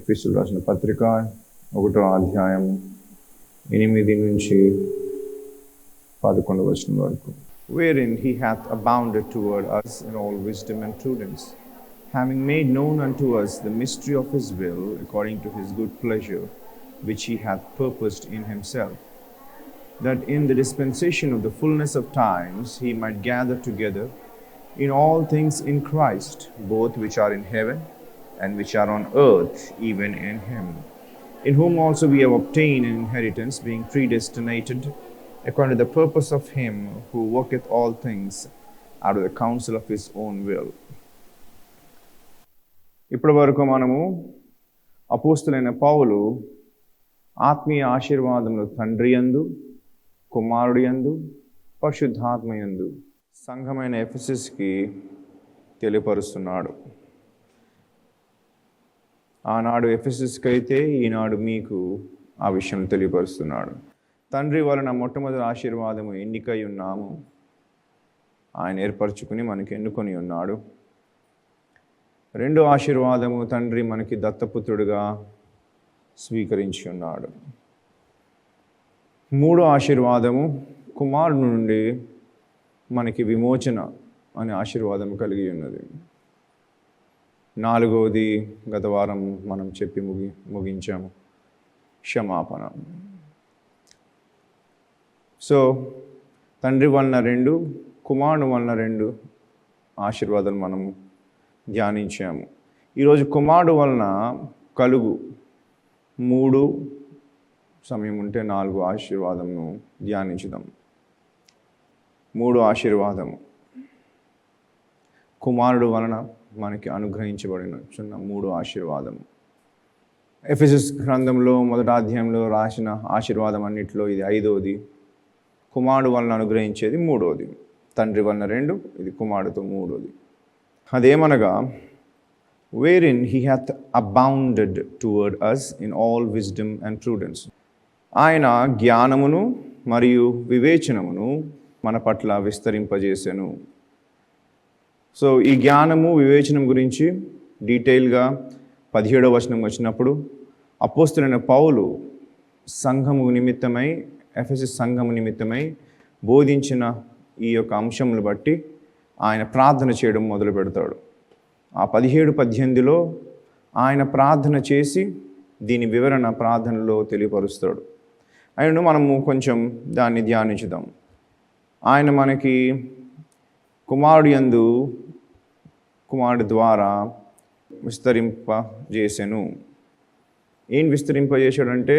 ఎఫెసీయులకు రాసిన పత్రిక 1వ అధ్యాయం 8 నుంచి 11వ వచనం వరకు. Wherein he hath abounded toward us in all wisdom and prudence, having made known unto us the mystery of his will, according to his good pleasure, which he hath purposed in himself, that in the dispensation of the fullness of times he might gather together in all things in Christ, both which are in heaven and which are on earth, even in him, in whom also we have obtained an inheritance, being predestinated according to the purpose of him who worketh all things out of the counsel of his own will. ఇప్పటి వరకు మనము అపోస్తులైన పౌలు ఆత్మీయ ఆశీర్వాదములు తండ్రి యందు, కుమారుడి యందు, పరిశుద్ధాత్మ యందు సంఘమైన ఎఫెసస్కి తెలియపరుస్తున్నాడు. ఆనాడు ఎఫెసస్కి అయితే ఈనాడు మీకు ఆ విషయం తెలియపరుస్తున్నాడు. తండ్రి వలన మొట్టమొదటి ఆశీర్వాదము ఎన్నికై ఉన్నాము, ఆయన ఏర్పరచుకుని మనకి ఎన్నుకొని ఉన్నాడు. రెండో ఆశీర్వాదము తండ్రి మనకి దత్తపుత్రుడిగా స్వీకరించి ఉన్నాడు. మూడో ఆశీర్వాదము కుమారుడు నుండి మనకి విమోచన అనే ఆశీర్వాదం కలిగి ఉన్నది. నాలుగవది గత వారం మనం చెప్పి ముగించాము, క్షమాపణ. సో తండ్రి వలన 2, కుమారుడు వలన 2 ఆశీర్వాదాలు మనము ధ్యానించాము. ఈరోజు కుమారుడు వలన కలుగు 3, సమయం ఉంటే 4 ఆశీర్వాదంను ధ్యానించుదాం. 3 ఆశీర్వాదము కుమారుడు వలన మనకి అనుగ్రహించబడిన 3 ఆశీర్వాదము. ఎఫెసస్ గ్రంథంలో 1వ అధ్యాయంలో రాసిన ఆశీర్వాదం అన్నింటిలో ఇది 5వది, కుమారుడు వలన అనుగ్రహించేది 3వది. తండ్రి వలన 2, ఇది కుమారుడితో 3వది. అదేమనగా, wherein he hath abounded toward us in all wisdom and prudence. ఆయన జ్ఞానమును మరియు వివేచనమును మన పట్ల విస్తరింపజేసెను. సో ఈ జ్ఞానము వివేచనం గురించి డీటెయిల్గా 17వ వచనం వచ్చినప్పుడు అపోస్తలుడైన పౌలు సంఘము నిమిత్తమై, ఎఫెసస్ సంఘము నిమిత్తమై బోధించిన ఈ యొక్క అంశములు బట్టి ఆయన ప్రార్థన చేయడం మొదలు పెడతాడు. ఆ 17-18లో ఆయన ప్రార్థన చేసి దీని వివరణ ప్రార్థనలో తెలియపరుస్తాడు. అయినను మనము కొంచెం దాన్ని ధ్యానించుదాం. ఆయన మనకి కుమారుడి ద్వారా విస్తరింపజేసెను. ఏం విస్తరింపజేశాడంటే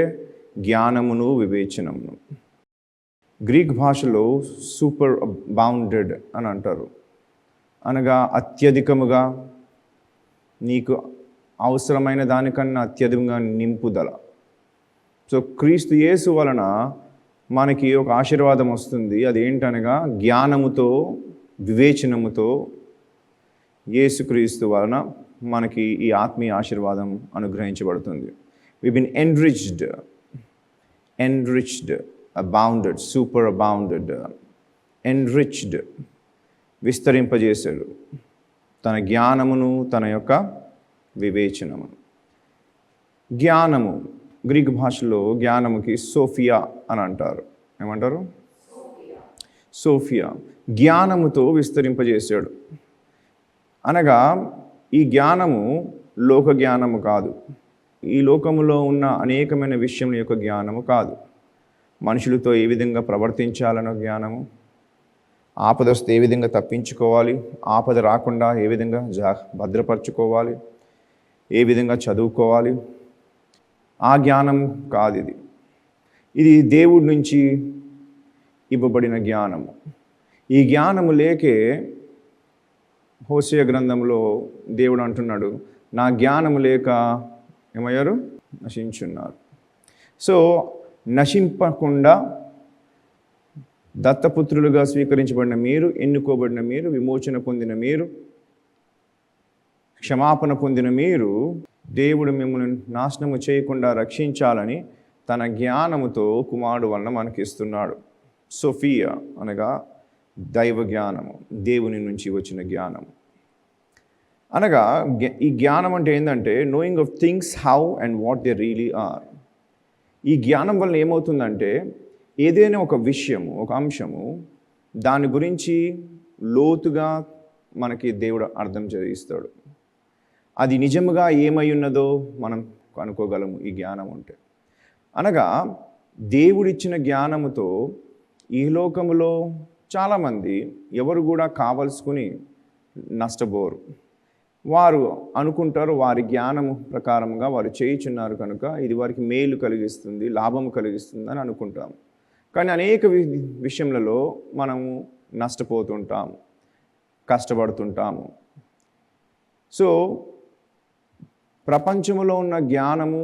జ్ఞానమును వివేచనమును. గ్రీక్ భాషలో సూపర్ అబౌండెడ్ అని అంటారు, అనగా అత్యధికముగా, నీకు అవసరమైన దానికన్నా అత్యధికంగా నింపుదల. సో క్రీస్తు యేసు వలన మనకి ఒక ఆశీర్వాదం వస్తుంది. అదేంటనగా జ్ఞానముతో, వివేచనముతో యేసుక్రీస్తు వలన మనకి ఈ ఆత్మీయ ఆశీర్వాదం అనుగ్రహించబడుతుంది. We been enriched, abounded, super abounded, enriched, విస్తరింపజేశాడు తన జ్ఞానమును, తన యొక్క వివేచనమును. జ్ఞానము గ్రీక్ భాషలో జ్ఞానముకి సోఫియా అని అంటారు. ఏమంటారు? సోఫియా. జ్ఞానముతో విస్తరింపజేశాడు అనగా ఈ జ్ఞానము లోక జ్ఞానము కాదు, ఈ లోకములో ఉన్న అనేకమైన విషయముల యొక్క జ్ఞానము కాదు. మనుషులతో ఏ విధంగా ప్రవర్తించాలన్న జ్ఞానము, ఆపద వస్తే ఏ విధంగా తప్పించుకోవాలి, ఆపద రాకుండా ఏ విధంగా భద్రపరచుకోవాలి, ఏ విధంగా చదువుకోవాలి, ఆ జ్ఞానం కాదు ఇది. ఇది దేవుడి నుంచి ఇవ్వబడిన జ్ఞానము. ఈ జ్ఞానము లేకే హోషేయ గ్రంథంలో దేవుడు అంటున్నాడు, నా జ్ఞానము లేక ఏమయ్యారు? నశించున్నారు. సో నశింపకుండా దత్తపుత్రులుగా స్వీకరించబడిన మీరు, ఎన్నుకోబడిన మీరు, విమోచన పొందిన మీరు, క్షమాపణ పొందిన మీరు, దేవుడు మిమ్మల్ని నాశనము చేయకుండా రక్షించాలని తన జ్ఞానముతో కుమారుడు వలన మనకిస్తున్నాడు. సోఫియా అనగా దైవ జ్ఞానము, దేవుని నుంచి వచ్చిన జ్ఞానము. అనగా ఈ జ్ఞానం అంటే ఏంటంటే knowing of things how and what they really are. ఈ జ్ఞానం వల్ల ఏమవుతుందంటే ఏదైనా ఒక విషయము, ఒక అంశము, దాని గురించి లోతుగా మనకి దేవుడు అర్థం చేయిస్తాడు. అది నిజముగా ఏమై ఉన్నదో మనం కనుక్కోగలము ఈ జ్ఞానం ఉంటే. అనగా దేవుడిచ్చిన జ్ఞానముతో ఈ లోకములో చాలామంది ఎవరు కూడా కావలసుకుని నష్టపోరు. వారు అనుకుంటారు వారి జ్ఞానము ప్రకారంగా వారు చేయుచున్నారు కనుక ఇది వారికి మేలు కలిగిస్తుంది, లాభము కలిగిస్తుంది అని అనుకుంటాము. కానీ అనేక విషయములలో మనము నష్టపోతుంటాము, కష్టపడుతుంటాము. సో ప్రపంచంలో ఉన్న జ్ఞానము,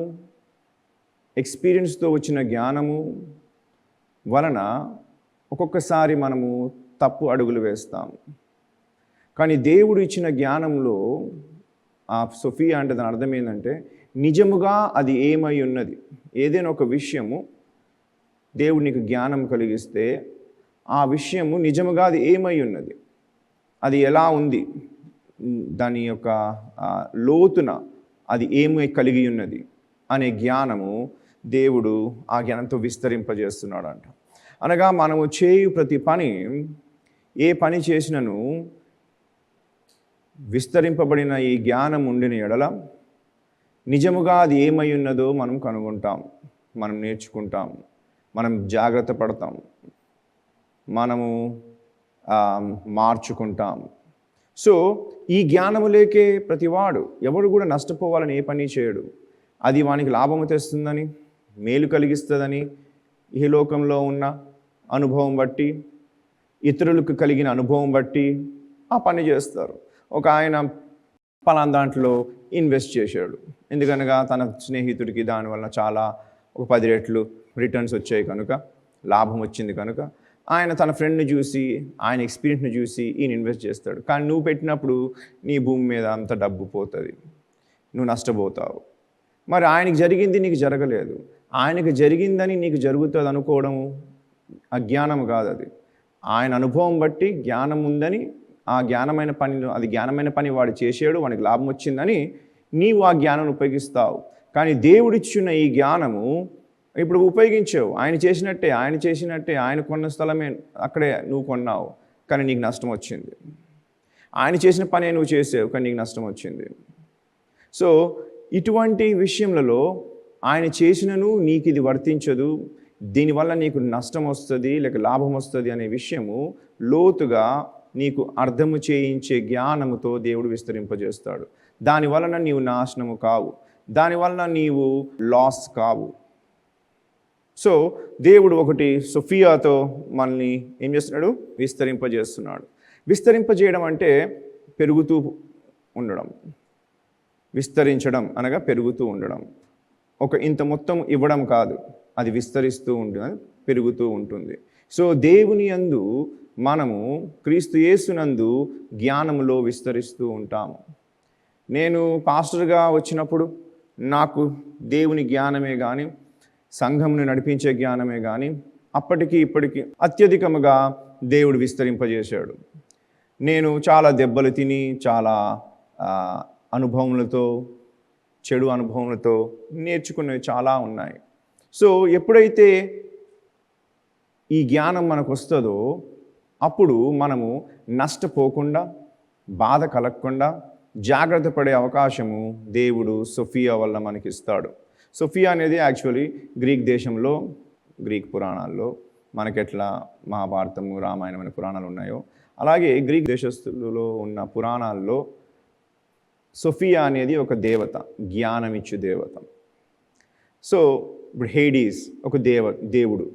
ఎక్స్పీరియన్స్తో వచ్చిన జ్ఞానము వలన ఒక్కొక్కసారి మనము తప్పు అడుగులు వేస్తాము. కానీ దేవుడు ఇచ్చిన జ్ఞానంలో ఆ సోఫియా అంటే దాని అర్థం ఏంటంటే నిజముగా అది ఏమై ఉన్నది. ఏదైనా ఒక విషయము దేవుడు నీకు జ్ఞానం కలిగిస్తే ఆ విషయము నిజముగా అది ఏమై ఉన్నది, అది ఎలా ఉంది, దాని యొక్క లోతున అది ఏమై కలిగి ఉన్నది అనే జ్ఞానము దేవుడు ఆ జ్ఞానంతో విస్తరింపజేస్తున్నాడు అంట. అనగా మనము చేయు ప్రతి పని, ఏ పని చేసినను విస్తరింపబడిన ఈ జ్ఞానం ఉండిన ఎడల నిజముగా అది ఏమై ఉన్నదో మనం కనుగొంటాం, మనం నేర్చుకుంటాం, మనం జాగ్రత్త పడతాం, మనము మార్చుకుంటాం. సో ఈ జ్ఞానము లేకే ప్రతివాడు ఎవడు కూడా నష్టపోవాలని ఏ పని చేయడు. అది వానికి లాభము తెస్తుందని, మేలు కలిగిస్తుందని ఈ లోకంలో ఉన్న అనుభవం బట్టి, ఇతరులకు కలిగిన అనుభవం బట్టి ఆ పని చేస్తారు. ఒక ఆయన పలానా దాంట్లో ఇన్వెస్ట్ చేశాడు, ఎందుకనగా తన స్నేహితుడికి దానివల్ల చాలా ఒక 10 రెట్లు రిటర్న్స్ వచ్చాయి కనుక, లాభం వచ్చింది కనుక ఆయన తన ఫ్రెండ్ని చూసి, ఆయన ఎక్స్పీరియన్స్ని చూసి ఈయన ఇన్వెస్ట్ చేస్తాడు. కానీ నువ్వు పెట్టినప్పుడు నీ భూమి మీద అంత డబ్బు పోతుంది, నువ్వు నష్టపోతావు. మరి ఆయనకి జరిగింది నీకు జరగలేదు, ఆయనకు జరిగిందని నీకు జరుగుతుంది అనుకోవడం అజ్ఞానం కాదు. అది ఆయన అనుభవం బట్టి జ్ఞానం ఉందని, ఆ జ్ఞానమైన పనిలో అది జ్ఞానమైన పని వాడు చేసాడు, వాడికి లాభం వచ్చిందని నీవు ఆ జ్ఞానాన్ని ఉపయోగిస్తావు. కానీ దేవుడిచ్చిన ఈ జ్ఞానము ఇప్పుడు ఉపయోగించావు, ఆయన చేసినట్టే ఆయన కొన్న స్థలమే అక్కడే నువ్వు కొన్నావు, కానీ నీకు నష్టం వచ్చింది. ఆయన చేసిన పనే నువ్వు చేసావు, కానీ నీకు నష్టం వచ్చింది. సో ఇటువంటి విషయములలో ఆయన చేసినను నీకు ఇది వర్తించదు, దీనివల్ల నీకు నష్టం వస్తుంది లేక లాభం వస్తుంది అనే విషయము లోతుగా నీకు అర్థము చేయించే జ్ఞానముతో దేవుడు విస్తరింపజేస్తాడు. దానివలన నీవు నాశనము కావు, దానివలన నీవు లాస్ కావు. సో దేవుడు ఒకటి సోఫియాతో మనల్ని ఏం చేస్తున్నాడు, విస్తరింపజేస్తున్నాడు. విస్తరింపజేయడం అంటే పెరుగుతూ ఉండడం, విస్తరించడం అనగా పెరుగుతూ ఉండడం. ఒక ఇంత మొత్తం ఇవ్వడం కాదు, అది విస్తరిస్తూ ఉంటుంది, పెరుగుతూ ఉంటుంది. సో దేవుని యందు మనము క్రీస్తు యేసునందు జ్ఞానములో విస్తరిస్తూ ఉంటాము. నేను పాస్టర్గా వచ్చినప్పుడు నాకు దేవుని జ్ఞానమే కానీ, సంఘమును నడిపించే జ్ఞానమే కానీ అప్పటికి ఇప్పటికి అత్యధికముగా దేవుడు విస్తరింపజేశాడు. నేను చాలా దెబ్బలు తిని, చాలా అనుభవములతో, చెడు అనుభవములతో నేర్చుకునేవి చాలా ఉన్నాయి. సో ఎప్పుడైతే ఈ జ్ఞానం మనకు వస్తుందో అప్పుడు మనము నష్టపోకుండా, బాధ కలగకుండా జాగ్రత్త పడే అవకాశము దేవుడు సోఫియా వల్ల మనకి ఇస్తాడు. సోఫియా అనేది యాక్చువల్లీ గ్రీక్ దేశంలో, గ్రీక్ పురాణాల్లో మనకెట్లా మహాభారతము, రామాయణం అనే పురాణాలు ఉన్నాయో అలాగే గ్రీక్ దేశస్తులలో ఉన్న పురాణాల్లో సోఫియా అనేది ఒక దేవత, జ్ఞానమిచ్చు దేవత. సో ఇప్పుడు హేడీస్ ఒక దేవుడు,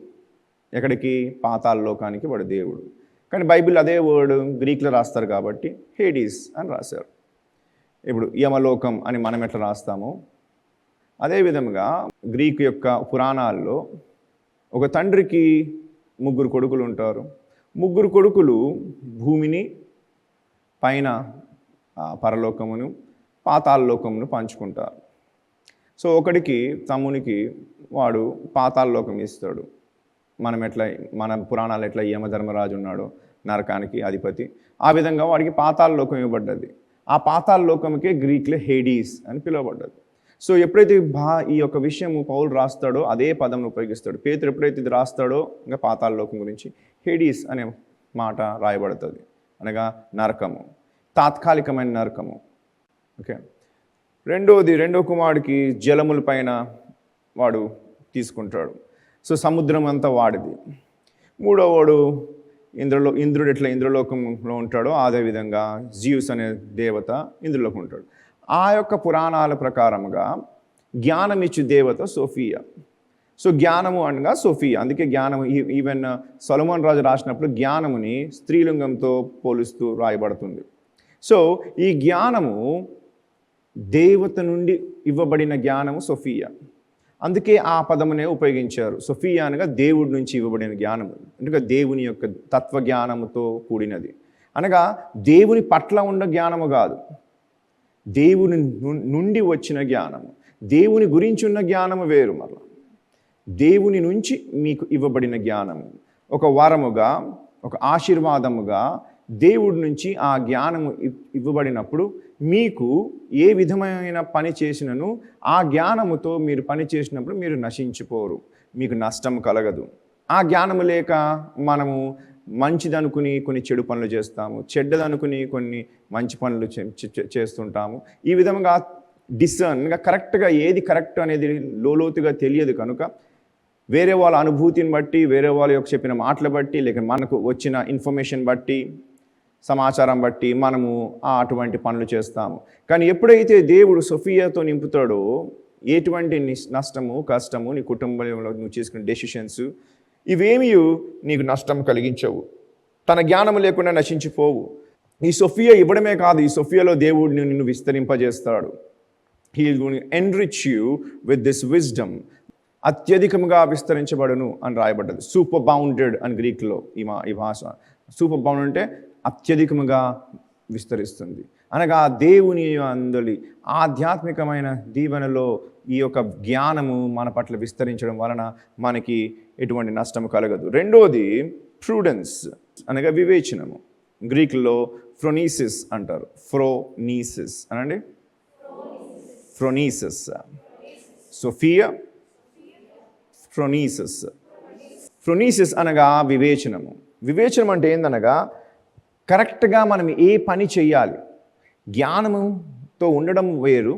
ఎక్కడికి, పాతాళలోకానికి వాడు దేవుడు. కానీ బైబిల్ అదే వర్డ్ గ్రీక్లో రాస్తారు కాబట్టి హేడీస్ అని రాశారు. ఇప్పుడు యమలోకం అని మనం ఎట్లా రాస్తామో అదేవిధంగా గ్రీకు యొక్క పురాణాల్లో ఒక తండ్రికి 3 కొడుకులు ఉంటారు. 3 కొడుకులు భూమిని, పైన పరలోకమును, పాతాళలోకమును పంచుకుంటారు. సో ఒకడికి, తమ్మునికి వాడు పాతాళలోకం ఇస్తాడు. మన పురాణాలు ఎట్లా యమధర్మరాజు ఉన్నాడో నరకానికి అధిపతి, ఆ విధంగా వాడికి పాతాళలోకం ఇవ్వబడ్డది. ఆ పాతాళ లోకంకే గ్రీక్లో హేడీస్ అని పిలువబడ్డది. సో ఎప్పుడైతే ఈ యొక్క విషయము పౌలు రాస్తాడో అదే పదంను ఉపయోగిస్తాడు. పేతురు ఎప్పుడైతే ఇది రాస్తాడో ఇంకా పాతాళ లోకం గురించి హేడీస్ అనే మాట రాయబడుతుంది, అనగా నరకము, తాత్కాలికమైన నరకము. ఓకే, రెండో కుమారుడికి జలముల పైన వాడు తీసుకుంటాడు. సో సముద్రం అంతా వాడిది. మూడోవాడు ఇంద్రుడు ఎట్లా ఇంద్రలోకంలో ఉంటాడో అదేవిధంగా జియూస్ అనే దేవత ఇంద్రలోకం ఉంటాడు. ఆ యొక్క పురాణాల ప్రకారంగా జ్ఞానం ఇచ్చు దేవత సోఫియా. సో జ్ఞానము అనగా సోఫియా. అందుకే జ్ఞానము ఈవెన్ సొలొమోన్ రాజు రాసినప్పుడు జ్ఞానముని స్త్రీలింగంతో పోలుస్తూ రాయబడుతుంది. సో ఈ జ్ఞానము దేవత నుండి ఇవ్వబడిన జ్ఞానము సోఫియా. అందుకే ఆ పదమునే ఉపయోగించారు. సోఫియా అనగా దేవుడి నుంచి ఇవ్వబడిన జ్ఞానము, అనగా దేవుని యొక్క తత్వజ్ఞానముతో కూడినది, అనగా దేవుని పట్ల ఉన్న జ్ఞానము కాదు, దేవుని నుండి వచ్చిన జ్ఞానము. దేవుని గురించి ఉన్న జ్ఞానము వేరు. మరలా దేవుని నుంచి మీకు ఇవ్వబడిన జ్ఞానము ఒక వరముగా, ఒక ఆశీర్వాదముగా దేవుడి నుంచి ఆ జ్ఞానము ఇవ్వబడినప్పుడు మీకు ఏ విధమైన పని చేసినను ఆ జ్ఞానముతో మీరు పని చేసినప్పుడు మీరు నశించిపోరు, మీకు నష్టం కలగదు. ఆ జ్ఞానము లేక మనము మంచిదనుకుని కొన్ని చెడు పనులు చేస్తాము, చెడ్డదనుకుని కొన్ని మంచి పనులు చేస్తుంటాము. ఈ విధంగా డిసర్న్గా కరెక్ట్గా ఏది కరెక్ట్ అనేది లోతుగా తెలియదు కనుక వేరే వాళ్ళ అనుభూతిని బట్టి, వేరే వాళ్ళ యొక్క చెప్పిన మాటలు బట్టి, లేక మనకు వచ్చిన ఇన్ఫర్మేషన్ బట్టి, సమాచారం బట్టి మనము అటువంటి పనులు చేస్తాము. కానీ ఎప్పుడైతే దేవుడు సోఫియాతో నింపుతాడో ఎటువంటి నష్టము, కష్టము, నీ కుటుంబంలో నువ్వు చేసుకునే డెసిషన్స్ ఇవేమీ నీకు నష్టం కలిగించవు, తన జ్ఞానం లేకుండా నశించిపోవు. ఈ సోఫియా ఇవ్వడమే కాదు, ఈ సోఫియాలో దేవుడిని నిన్ను విస్తరింపజేస్తాడు. He is going to enrich you with this wisdom. అత్యధికంగా విస్తరించబడును అని రాయబడ్డది. సూపర్ బౌండెడ్ అని గ్రీక్లో ఈ భాష. సూపర్ బౌండ్ అంటే అత్యధికముగా విస్తరిస్తుంది, అనగా దేవుని అందలి ఆధ్యాత్మికమైన దీవెనలో ఈ యొక్క జ్ఞానము మన పట్ల విస్తరించడం వలన మనకి ఎటువంటి నష్టము కలగదు. రెండోది ప్రూడెన్స్ అనగా వివేచనము. గ్రీక్లో ఫ్రోనీసిస్ అంటారు. ఫ్రోనీసిస్ అనండి, ఫ్రోనీసిస్. సోఫియా, ఫ్రోనీసిస్. ఫ్రోనీసిస్ అనగా వివేచనము. వివేచనం అంటే ఏందనగా కరెక్ట్గా మనం ఏ పని చేయాలి, జ్ఞానముతో ఉండడం వేరు,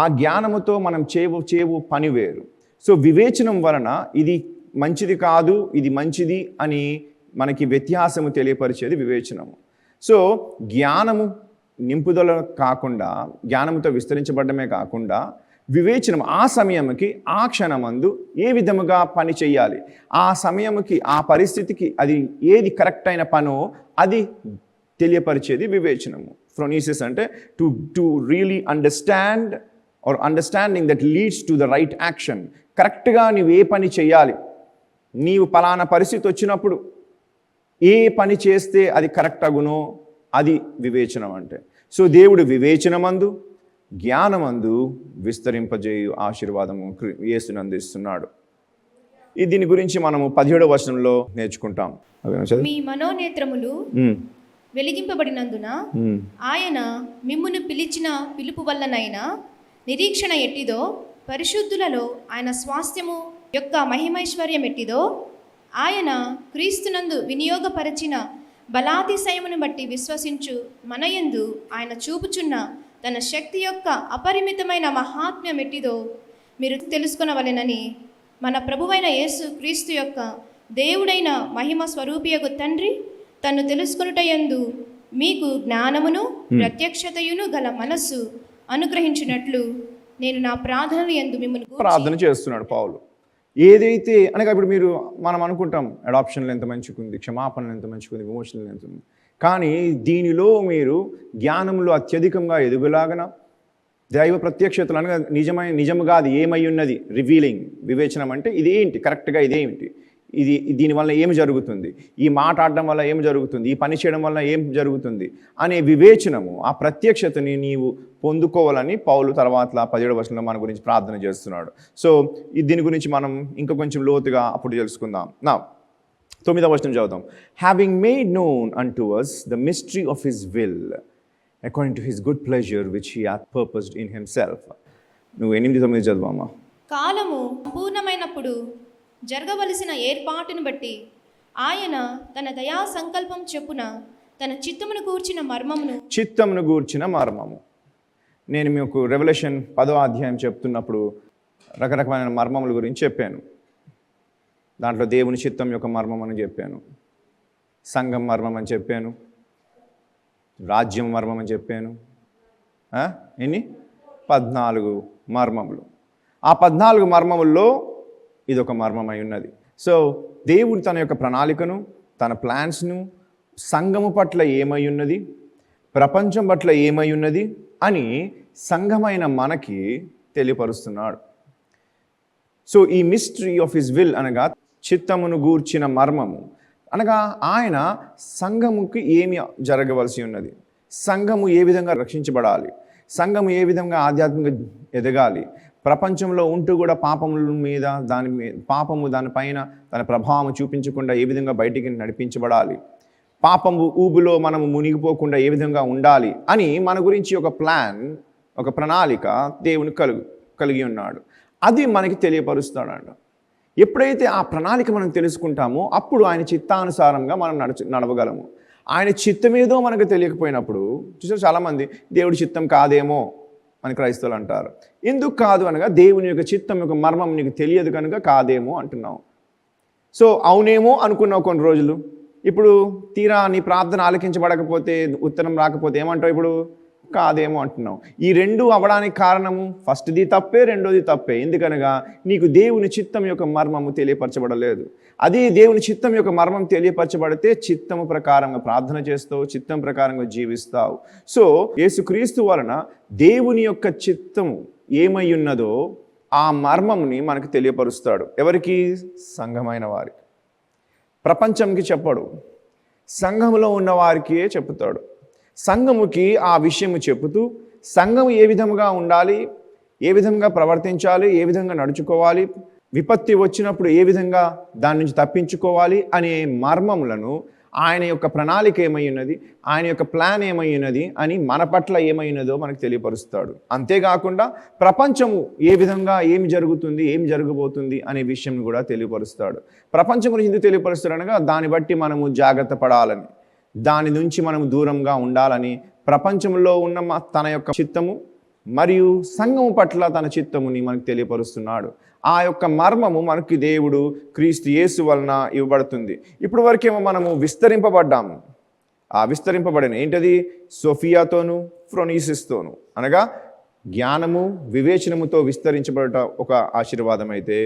ఆ జ్ఞానముతో మనం చేయవు పని వేరు. సో వివేచనం వలన ఇది మంచిది కాదు, ఇది మంచిది అని మనకి వ్యత్యాసము తెలియపరిచేది వివేచనము. సో జ్ఞానము నింపుదల కాకుండా, జ్ఞానముతో విస్తరించబడమే కాకుండా వివేచనం ఆ సమయంకి, ఆ క్షణమందు ఏ విధముగా పని చేయాలి, ఆ సమయంకి, ఆ పరిస్థితికి అది ఏది కరెక్ట్ అయిన పనో అది తెలియపరిచేది వివేచనము. ఫ్రోనీసిస్ అంటే to really understand or understanding that leads to the right action. కరెక్ట్గా నీవు ఏ పని చేయాలి, నీవు పలానా పరిస్థితి వచ్చినప్పుడు ఏ పని చేస్తే అది కరెక్ట్ అగునో అది వివేచనం అంటే. సో దేవుడు వివేచనమందు, జ్ఞానమందు విస్తరింపజేయు ఆశీర్వాదము యేసుని అందిస్తున్నాడు. దీని గురించి మనము 17వ వచనంలో నేర్చుకుంటాం. మీ మనోనేత్రములు వెలిగింపబడినందున ఆయన మిమ్మును పిలిచిన పిలుపు వల్లనైనా నిరీక్షణ ఎట్టిదో, పరిశుద్ధులలో ఆయన స్వాస్థ్యము యొక్క మహిమైశ్వర్యం ఎట్టిదో, ఆయన క్రీస్తునందు వినియోగపరచిన బలాతిశయమును బట్టి విశ్వసించు మనయందు ఆయన చూపుచున్న తన శక్తి యొక్క అపరిమితమైన మహాత్మ్యం ఎట్టిదో మీరు తెలుసుకొనవలెనని మన ప్రభువైన యేసు క్రీస్తు యొక్క దేవుడైన మహిమ స్వరూపియగు తండ్రి తను తెలుసుకొనుటయందు మీకు జ్ఞానమును ప్రత్యక్షతయును గల మనస్సు అనుగ్రహించినట్లు నేను నా ప్రార్థనలు యందు మిమ్మల్ని ప్రార్థన చేస్తున్నాడు పౌలు. ఏదైతే అనగా ఇప్పుడు మనం అనుకుంటాం అడాప్షన్లు ఎంత మంచిగుంది, క్షమాపణలు ఎంత మంచిగుంది, విమోచనలు ఎంత ఉంది. కానీ దీనిలో మీరు జ్ఞానంలో అత్యధికంగా ఎదుగులాగన దైవ ప్రత్యక్షతలు అనగా నిజముగా అది ఏమై ఉన్నది, రివీలింగ్. వివేచనం అంటే ఇదేంటి, కరెక్ట్గా ఇదేమిటి, దీనివల్ల ఏమి జరుగుతుంది, ఈ మాట ఆడడం వల్ల ఏం జరుగుతుంది, ఈ పని చేయడం వల్ల ఏం జరుగుతుంది అనే వివేచనము, ఆ ప్రత్యక్షతని నీవు పొందుకోవాలని పౌలు తర్వాత 17వ వచనంలో మన గురించి ప్రార్థన చేస్తున్నాడు. సో దీని గురించి మనం ఇంకా కొంచెం లోతుగా అప్పుడు తెలుసుకుందాం. నా 9వ వచనం చదువుతాం. Having made known unto us the mystery of his will, according to his good pleasure which he hath purposed in himself. నువ్వు 8-9 చదవమ్మా. కాలము సంపూర్ణమైనప్పుడు జరగవలసిన ఏర్పాటును బట్టి ఆయన తన దయా సంకల్పం చొప్పున తన చిత్తమును గూర్చిన మర్మము. నేను మీకు రెవల్యూషన్ 10వ అధ్యాయం చెప్తున్నప్పుడు రకరకమైన మర్మముల గురించి చెప్పాను. దాంట్లో దేవుని చిత్తం యొక్క మర్మం అని చెప్పాను, సంఘం మర్మం అని చెప్పాను, రాజ్యం మర్మం అని చెప్పాను. ఎన్ని 14 మర్మములు. ఆ 14 మర్మముల్లో ఇదొక మర్మమై ఉన్నది. సో దేవుడు తన యొక్క ప్రణాళికను, తన ప్లాన్స్ను సంఘము పట్ల ఏమై ఉన్నది, ప్రపంచం పట్ల ఏమై ఉన్నది అని సంఘమైన మనకి తెలియపరుస్తున్నాడు. సో ఈ మిస్టరీ ఆఫ్ హిస్ విల్ అనగా చిత్తమును గూర్చిన మర్మము అనగా ఆయన సంఘముకి ఏమి జరగవలసి ఉన్నది, సంఘము ఏ విధంగా రక్షించబడాలి, సంఘము ఏ విధంగా ఆధ్యాత్మికంగా ఎదగాలి, ప్రపంచంలో ఉంటూ కూడా పాపముల మీద పాపము దానిపైన తన ప్రభావం చూపించకుండా ఏ విధంగా బయటికి నడిపించబడాలి, పాపము ఊబులో మనము మునిగిపోకుండా ఏ విధంగా ఉండాలి అని మన గురించి ఒక ప్లాన్, ఒక ప్రణాళిక దేవుని కలిగి ఉన్నాడు. అది మనకి తెలియపరుస్తాడంట. ఎప్పుడైతే ఆ ప్రణాళిక మనం తెలుసుకుంటామో అప్పుడు ఆయన చిత్తానుసారంగా మనం నడవగలము. ఆయన చిత్తమేదో మనకు తెలియకపోయినప్పుడు చూసారు చాలామంది దేవుడి చిత్తం కాదేమో అని క్రైస్తవులు అంటారు. ఎందుకు కాదు అనగా దేవుని యొక్క చిత్తం యొక్క మర్మం నీకు తెలియదు కనుక కాదేమో అంటున్నావు. సో అవునేమో అనుకున్నావు కొన్ని రోజులు, ఇప్పుడు తీరా నీ ప్రార్థన ఆలకించబడకపోతే, ఉత్తరం రాకపోతే ఏమంటావు? ఇప్పుడు కాదేమో అంటున్నావు. ఈ రెండు అవ్వడానికి కారణము ఫస్ట్ది తప్పే, రెండోది తప్పే. ఎందుకనగా నీకు దేవుని చిత్తం యొక్క మర్మము తెలియపరచబడలేదు. అది దేవుని చిత్తం యొక్క మర్మం తెలియపరచబడితే చిత్తము ప్రకారంగా ప్రార్థన చేస్తావు, చిత్తం ప్రకారంగా జీవిస్తావు. సో యేసుక్రీస్తు వలన దేవుని యొక్క చిత్తము ఏమై ఉన్నదో ఆ మర్మంని మనకు తెలియపరుస్తాడు. ఎవరికి? సంఘమైన వారికి. ప్రపంచంకి చెప్పడు, సంఘములో ఉన్న వారికే చెప్తాడు. సంఘముకి ఆ విషయము చెబుతూ సంఘము ఏ విధంగా ఉండాలి, ఏ విధంగా ప్రవర్తించాలి, ఏ విధంగా నడుచుకోవాలి, విపత్తి వచ్చినప్పుడు ఏ విధంగా దాని నుంచి తప్పించుకోవాలి అనే మర్మములను ఆయన యొక్క ప్రణాళిక ఏమై ఉన్నది, ఆయన యొక్క ప్లాన్ ఏమై ఉన్నది అని మన పట్ల ఏమై ఉన్నదో మనకు తెలియపరుస్తాడు. అంతేకాకుండా ప్రపంచము ఏ విధంగా ఏమి జరుగుతుంది, ఏమి జరగబోతుంది అనే విషయం కూడా తెలియపరుస్తాడు. ప్రపంచం గురించి ఎందుకు తెలియపరుస్తాడు అనగా దాన్ని బట్టి మనము జాగ్రత్త పడాలని, దాని నుంచి మనం దూరంగా ఉండాలని, ప్రపంచంలో ఉన్న తన యొక్క చిత్తము మరియు సంఘము పట్ల తన చిత్తముని మనకు తెలియపరుస్తున్నాడు. ఆ యొక్క మర్మము మనకి దేవుడు క్రీస్తు యేసు వలన ఇవ్వబడుతుంది. ఇప్పుడు వరకేమో మనము విస్తరింపబడ్డాము. ఆ విస్తరింపబడిన ఏంటది? సోఫియాతోను ఫ్రోనీసిస్తోను అనగా జ్ఞానము వివేచనముతో విస్తరించబడట ఒక ఆశీర్వాదం అయితే,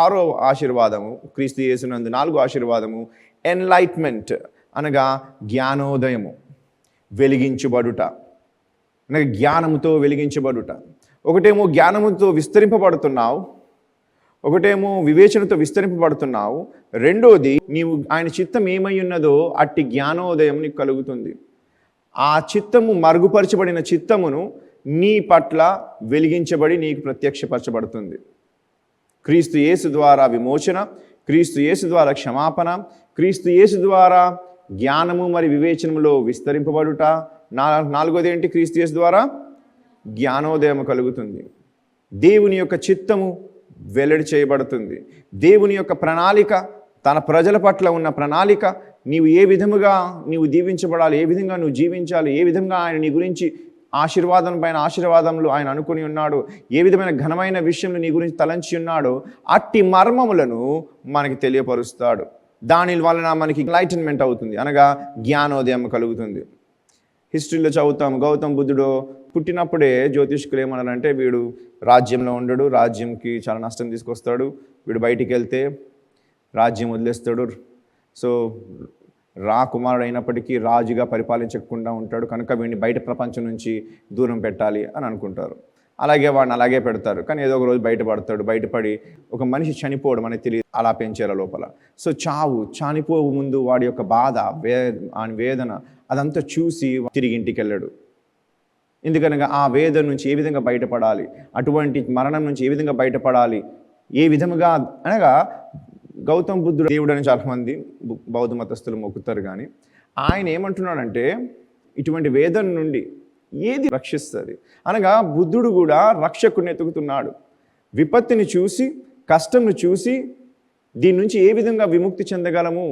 6వ ఆశీర్వాదము క్రీస్తు యేసునందు 4వ ఆశీర్వాదము ఎన్లైట్మెంట్ అనగా జ్ఞానోదయము, వెలిగించబడుట అనగా జ్ఞానముతో వెలిగించబడుట. ఒకటేమో జ్ఞానముతో విస్తరింపబడుతున్నావు, ఒకటేమో వివేచనతో విస్తరింపబడుతున్నావు, రెండోది నీవు ఆయన చిత్తం ఏమై ఉన్నదో అట్టి జ్ఞానోదయం నీకు కలుగుతుంది. ఆ చిత్తము మరుగుపరచబడిన చిత్తమును నీ పట్ల వెలిగించబడి నీకు ప్రత్యక్షపరచబడుతుంది. క్రీస్తు యేసు ద్వారా విమోచన, క్రీస్తు యేసు ద్వారా క్షమాపణ, క్రీస్తు యేసు ద్వారా జ్ఞానము మరి వివేచనములో విస్తరింపబడుట. 4వది ఏంటి? క్రీస్తు యేసు ద్వారా జ్ఞానోదయం కలుగుతుంది. దేవుని యొక్క చిత్తము వెల్లడి చేయబడుతుంది. దేవుని యొక్క ప్రణాళిక, తన ప్రజల పట్ల ఉన్న ప్రణాళిక, నీవు ఏ విధముగా నీవు దీవించబడాలి, ఏ విధంగా నువ్వు జీవించాలి, ఏ విధంగా ఆయన నీ గురించి ఆశీర్వాదం పైన ఆశీర్వాదములు ఆయన అనుకుని ఉన్నాడు, ఏ విధమైన ఘనమైన విషయంలో నీ గురించి తలంచి ఉన్నాడో అట్టి మర్మములను మనకి తెలియపరుస్తాడు. దాని వలన మనకి ఎన్లైటన్మెంట్ అవుతుంది అనగా జ్ఞానోదయం కలుగుతుంది. హిస్టరీలో చదువుతాం, గౌతమ్ బుద్ధుడు పుట్టినప్పుడే జ్యోతిష్కులు ఏమన్నారంటే వీడు రాజ్యంలో ఉండడు, రాజ్యంకి చాలా నష్టం తీసుకొస్తాడు, వీడు బయటికి వెళ్తే రాజ్యం వదిలేస్తాడు, సో కుమారుడు అయినప్పటికీ రాజుగా పరిపాలించకుండా ఉంటాడు, కనుక వీడిని బయట ప్రపంచం నుంచి దూరం పెట్టాలి అని అనుకుంటారు. అలాగే వాడిని అలాగే పెడతారు. కానీ ఏదో ఒక రోజు బయటపడతాడు. బయటపడి ఒక మనిషి చనిపోవడం అనేది తెలియదు, అలా పెంచారు లోపల. సో చనిపో ముందు వాడి యొక్క బాధ, వేదన అదంతా చూసి తిరిగి ఇంటికి వెళ్ళాడు. ఎందుకనగా ఆ వేదన నుంచి ఏ విధంగా బయటపడాలి, అటువంటి మరణం నుంచి ఏ విధంగా బయటపడాలి, ఏ విధముగా అనగా గౌతమ్ బుద్ధుడు దేవుడు అని చాలామంది బౌద్ధ మతస్థులు మొక్కుతారు. కానీ ఆయన ఏమంటున్నాడంటే ఇటువంటి వేదన నుండి, ఏది రక్షిస్తుంది అనగా బుద్ధుడు కూడా రక్షకుడిని ఎతుకుతున్నాడు. విపత్తిని చూసి, కష్టంను చూసి, దీని నుంచి ఏ విధంగా విముక్తి చెందగలము,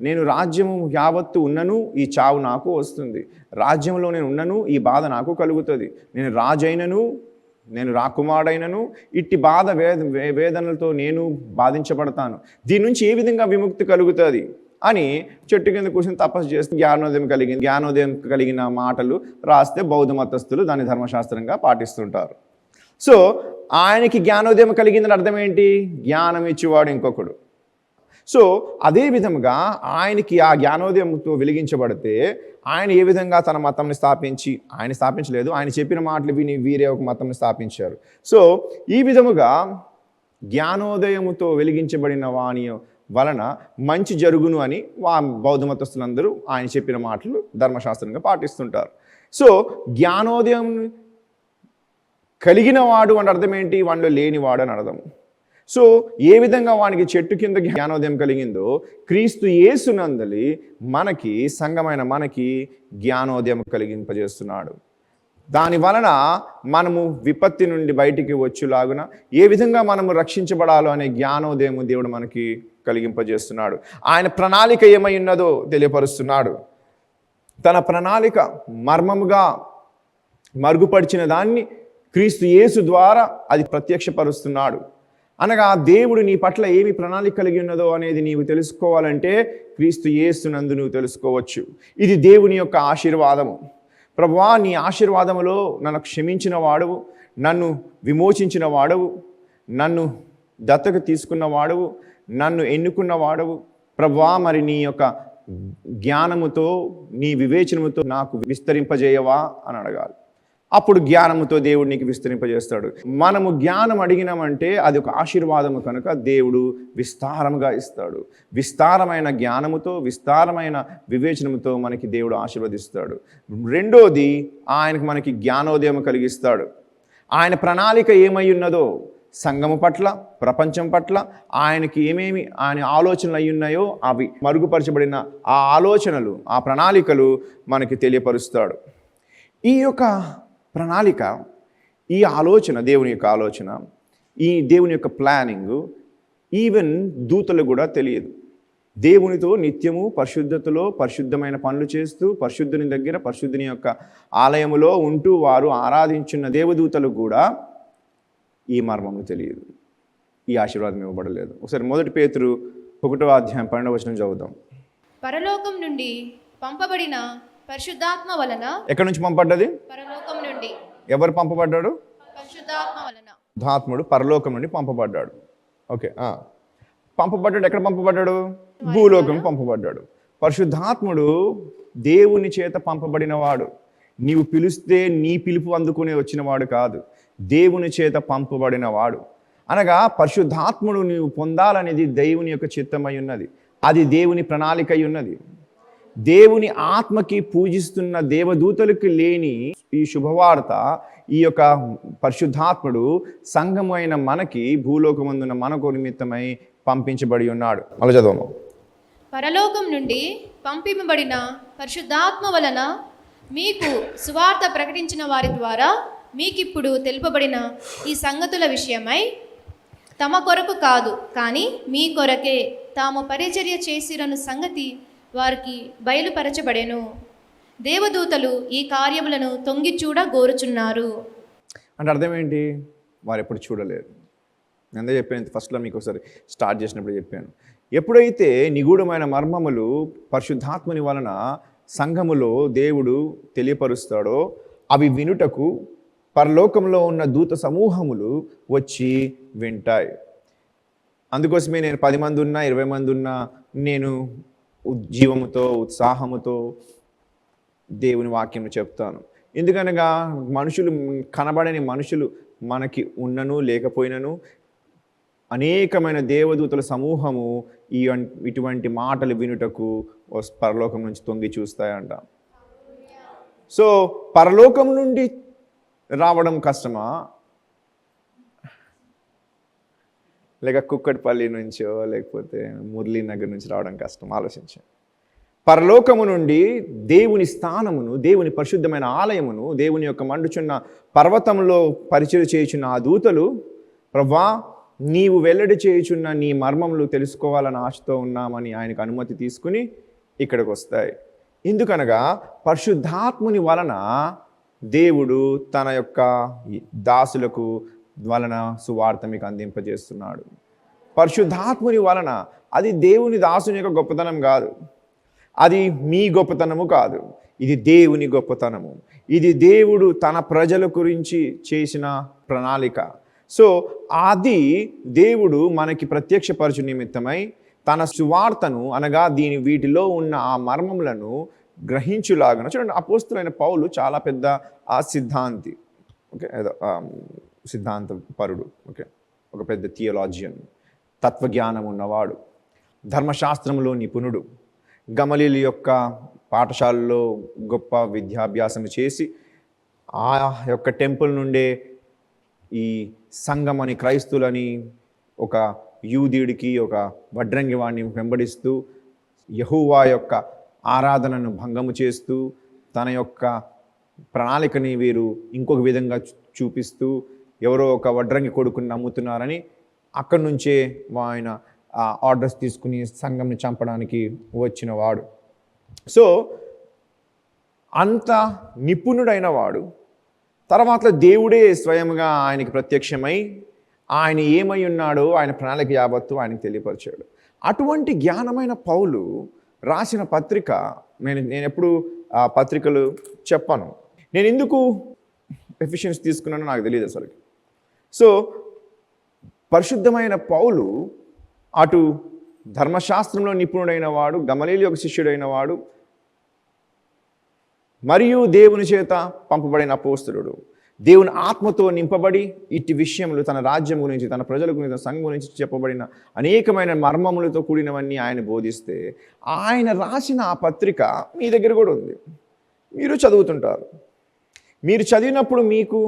నేను రాజ్యము యావత్తు ఉన్నను ఈ చావు నాకు వస్తుంది, రాజ్యంలో నేను ఉన్నను ఈ బాధ నాకు కలుగుతుంది, నేను రాజైనను నేను రాకుమారుడైనను ఇట్టి బాధ వేదనలతో నేను బాధించబడతాను, దీని నుంచి ఏ విధంగా విముక్తి కలుగుతుంది అని చెట్టు కింద కూర్చొని తపస్సు చేస్తే జ్ఞానోదయం కలిగిన మాటలు రాస్తే బౌద్ధ మతస్థులు దాన్ని ధర్మశాస్త్రంగా పాటిస్తుంటారు. సో ఆయనకి జ్ఞానోదయం కలిగిందని అర్థం ఏంటి? జ్ఞానం ఇచ్చేవాడు ఇంకొకడు. సో అదే విధంగా ఆయనకి ఆ జ్ఞానోదయంతో వెలిగించబడితే ఆయన ఏ విధంగా తన మతంని స్థాపించి, ఆయన స్థాపించలేదు, ఆయన చెప్పిన మాటలు విని వీరే ఒక మతంని స్థాపించారు. సో ఈ విధముగా జ్ఞానోదయముతో వెలిగించబడిన వాని వలన మంచి జరుగును అని బౌద్ధ మతస్థులందరూ ఆయన చెప్పిన మాటలు ధర్మశాస్త్రంగా పాటిస్తుంటారు. సో జ్ఞానోదయం కలిగిన వాడు అని అర్థం ఏంటి? వాడిలో లేనివాడు అని అర్థం. సో ఏ విధంగా వానికి చెట్టు కింద జ్ఞానోదయం కలిగిందో క్రీస్తు యేసునందలి మనకి, సంఘమైన మనకి జ్ఞానోదయం కలిగింపజేస్తున్నాడు. దాని వలన మనము విపత్తి నుండి బయటికి వచ్చేలాగున ఏ విధంగా మనము రక్షించబడాలో అనే జ్ఞానోదయము దేవుడు మనకి కలిగింపజేస్తున్నాడు. ఆయన ప్రణాళిక ఏమై ఉన్నదో తెలియపరుస్తున్నాడు. తన ప్రణాళిక మర్మముగా మరుగుపరిచిన దాన్ని క్రీస్తు యేసు ద్వారా అది ప్రత్యక్షపరుస్తున్నాడు. అనగా దేవుడు నీ పట్ల ఏమి ప్రణాళిక కలిగి ఉన్నదో అనేది నీవు తెలుసుకోవాలంటే క్రీస్తు యేసునందు నువ్వు తెలుసుకోవచ్చు. ఇది దేవుని యొక్క ఆశీర్వాదము. ప్రభువా, నీ ఆశీర్వాదములో నన్ను క్షమించిన వాడవు, నన్ను విమోచించిన వాడవు, నన్ను దత్తకు తీసుకున్న వాడవు, నన్ను ఎన్నుకున్న వాడవు. ప్రభువా, మరి నీ యొక్క జ్ఞానముతో, నీ వివేచనముతో నాకు విస్తరింపజేయవా అని అడగాలి. అప్పుడు జ్ఞానముతో దేవుడు నీకు విస్తరింపజేస్తాడు. మనము జ్ఞానం అడిగినామంటే అది ఒక ఆశీర్వాదము కనుక దేవుడు విస్తారముగా ఇస్తాడు. విస్తారమైన జ్ఞానముతో, విస్తారమైన వివేచనముతో మనకి దేవుడు ఆశీర్వదిస్తాడు. రెండోది, ఆయనకు మనకి జ్ఞానోదయం కలిగిస్తాడు. ఆయన ప్రణాళిక ఏమై ఉన్నదో సంఘము పట్ల, ప్రపంచం పట్ల ఆయనకి ఏమేమి ఆయన ఆలోచనలు అయి ఉన్నాయో అవి మరుగుపరచబడిన ఆ ఆలోచనలు, ఆ ప్రణాళికలు మనకి తెలియపరుస్తాడు. ఈ యొక్క ప్రణాళిక, ఈ ఆలోచన, దేవుని యొక్క ఆలోచన, ఈ దేవుని యొక్క ప్లానింగ్ ఈవెన్ దూతలు కూడా తెలియదు. దేవునితో నిత్యము పరిశుద్ధతలో పరిశుద్ధమైన పనులు చేస్తూ పరిశుద్ధుని దగ్గర, పరిశుద్ధుని యొక్క ఆలయములో ఉంటూ వారు ఆరాధించున్న దేవదూతలు కూడా ఈ మర్మము తెలియదు, ఈ ఆశీర్వాదం ఇవ్వబడలేదు. ఒకసారి 1 పేతురు 1వ అధ్యాయం 12వ వచనం చదువుదాం. పరలోకం నుండి పంపబడిన పరిశుద్ధాత్మ వలన. ఎక్కడి నుంచి పంపబడ్డది? పరలోకం నుండి. ఎవరు పంపబడ్డాడు? పరిశుద్ధాత్మ వలన. ఆత్ముడు పరలోకం నుండి పంపబడ్డాడు. ఓకే, పంపబడ్డాడు. ఎక్కడ పంపబడ్డాడు? భూలోకం పంపబడ్డాడు. పరిశుద్ధాత్ముడు దేవుని చేత పంపబడిన వాడు. నీవు పిలిస్తే నీ పిలుపు అందుకునే వచ్చిన వాడు కాదు, దేవుని చేత పంపబడిన వాడు. అనగా పరిశుద్ధాత్ముడు నీవు పొందాలనేది దేవుని యొక్క చిత్తమై ఉన్నది, అది దేవుని ప్రణాళిక అయి ఉన్నది. దేవుని ఆత్మకి పూజిస్తున్న దేవదూతలకు లేని ఈ శుభవార్త ఈ యొక్క పరిశుద్ధాత్ముడు సంఘము అయిన మనకి, భూలోకమందున్న మనకు నిమిత్తమై పంపించబడి ఉన్నాడు. అలా చదవము. పరలోకం నుండి పంపింపబడిన పరిశుద్ధాత్మ వలన మీకు సువార్త ప్రకటించిన వారి ద్వారా మీకిప్పుడు తెలుపబడిన ఈ సంగతుల విషయమై తమ కొరకు కాదు కానీ మీ కొరకే తాము పరిచర్య చేసిరను సంగతి వారికి బయలుపరచబడెను. దేవదూతలు ఈ కార్యములను తొంగి చూడ గోరుచున్నారు. అంటే అర్థం ఏంటి? వారు ఎప్పుడు చూడలేరు. నేను చెప్పాను ఫస్ట్లో, మీకు ఒకసారి స్టార్ట్ చేసినప్పుడు చెప్పాను. ఎప్పుడైతే నిగూఢమైన మర్మములు పరిశుద్ధాత్మని వలన సంఘములో దేవుడు తెలియపరుస్తాడో అవి వినుటకు పరలోకంలో ఉన్న దూత సమూహములు వచ్చి వింటాయి. అందుకోసమే నేను 10 మంది ఉన్నా, 20 మంది ఉన్నా, నేను ఉజ్జీవముతో, ఉత్సాహముతో దేవుని వాక్యం చెప్తాను. ఎందుకనగా మనుషులు, కనబడని మనుషులు మనకి ఉన్నను లేకపోయినను అనేకమైన దేవదూతల సమూహము ఇటువంటి మాటలు వినుటకు పరలోకం నుంచి తొంగి చూస్తాయంట. సో పరలోకం నుండి రావడం కష్టమా, లేక కుక్కటిపల్లి నుంచో లేకపోతే మురళీనగర్ నుంచి రావడం కష్టం? ఆలోచించాను. పరలోకము నుండి దేవుని స్థానమును, దేవుని పరిశుద్ధమైన ఆలయమును, దేవుని యొక్క మండుచున్న పర్వతంలో పరిచయం చేయుచున్న ఆ దూతలు, ప్రభువా నీవు వెల్లడి చేయుచున్న నీ మర్మములు తెలుసుకోవాలని ఆశతో ఉన్నామని ఆయనకు అనుమతి తీసుకుని ఇక్కడికి వస్తాయి. ఎందుకనగా పరిశుద్ధాత్ముని వలన దేవుడు తన యొక్క దాసులకు వలన సువార్త మీకు అందింపజేస్తున్నాడు. పరిశుద్ధాత్ముని వలన. అది దేవుని దాసుని యొక్క గొప్పతనం కాదు, అది మీ గొప్పతనము కాదు, ఇది దేవుని గొప్పతనము. ఇది దేవుడు తన ప్రజల గురించి చేసిన ప్రణాళిక. సో అది దేవుడు మనకి ప్రత్యక్షపరచు నిమిత్తమై తన సువార్తను అనగా వీటిలో ఉన్న ఆ మర్మములను గ్రహించులాగా. చూడండి, అపోస్తులైన పౌలు చాలా పెద్ద ఆ సిద్ధాంతి, ఓకే, ఏదో సిద్ధాంత పరుడు, ఓకే, ఒక పెద్ద థియోలాజియన్, తత్వజ్ఞానం ఉన్నవాడు, ధర్మశాస్త్రంలో నిపుణుడు, గమలీలు యొక్క పాఠశాలలో గొప్ప విద్యాభ్యాసం చేసి ఆ యొక్క టెంపుల్ నుండే ఈ సంఘం అని, క్రైస్తులని ఒక యూదుడికి, ఒక వడ్రంగి వాడిని వెంబడిస్తూ యెహోవా యొక్క ఆరాధనను భంగము చేస్తూ తన యొక్క ప్రణాళికని వీరు ఇంకొక విధంగా చూపిస్తూ ఎవరో ఒక వడ్రంగి కొడుకుని నమ్ముతున్నారని అక్కడి నుంచే ఆయన ఆర్డర్స్ తీసుకుని సంఘంని చంపడానికి వచ్చిన వాడు. సో అంత నిపుణుడైన వాడు తర్వాత దేవుడే స్వయంగా ఆయనకి ప్రత్యక్షమై ఆయన ఏమై ఉన్నాడో ఆయన ప్రణాళిక యావత్తు ఆయనకు తెలియపరిచాడు. అటువంటి జ్ఞానమైన పౌలు రాసిన పత్రిక, నేను ఎప్పుడు ఆ పత్రికలు చెప్పాను. నేను ఎందుకు ఎఫిషియన్స్ తీసుకున్నానో నాకు తెలియదు అసలు. సో పరిశుద్ధమైన పౌలు అటు ధర్మశాస్త్రంలో నిపుణుడైన వాడు, గమలీలు యొక్క శిష్యుడైన వాడు, మరియు దేవుని చేత పంపబడిన అపోస్తలుడు, దేవుని ఆత్మతో నింపబడి ఇట్టి విషయములు తన రాజ్యం గురించి, తన ప్రజల గురించి, తన సంఘం గురించి చెప్పబడిన అనేకమైన మర్మములతో కూడినవన్నీ ఆయన బోధిస్తే ఆయన రాసిన ఆ పత్రిక మీ దగ్గర కూడా ఉంది. మీరు చదువుతుంటారు. మీరు చదివినప్పుడు మీకు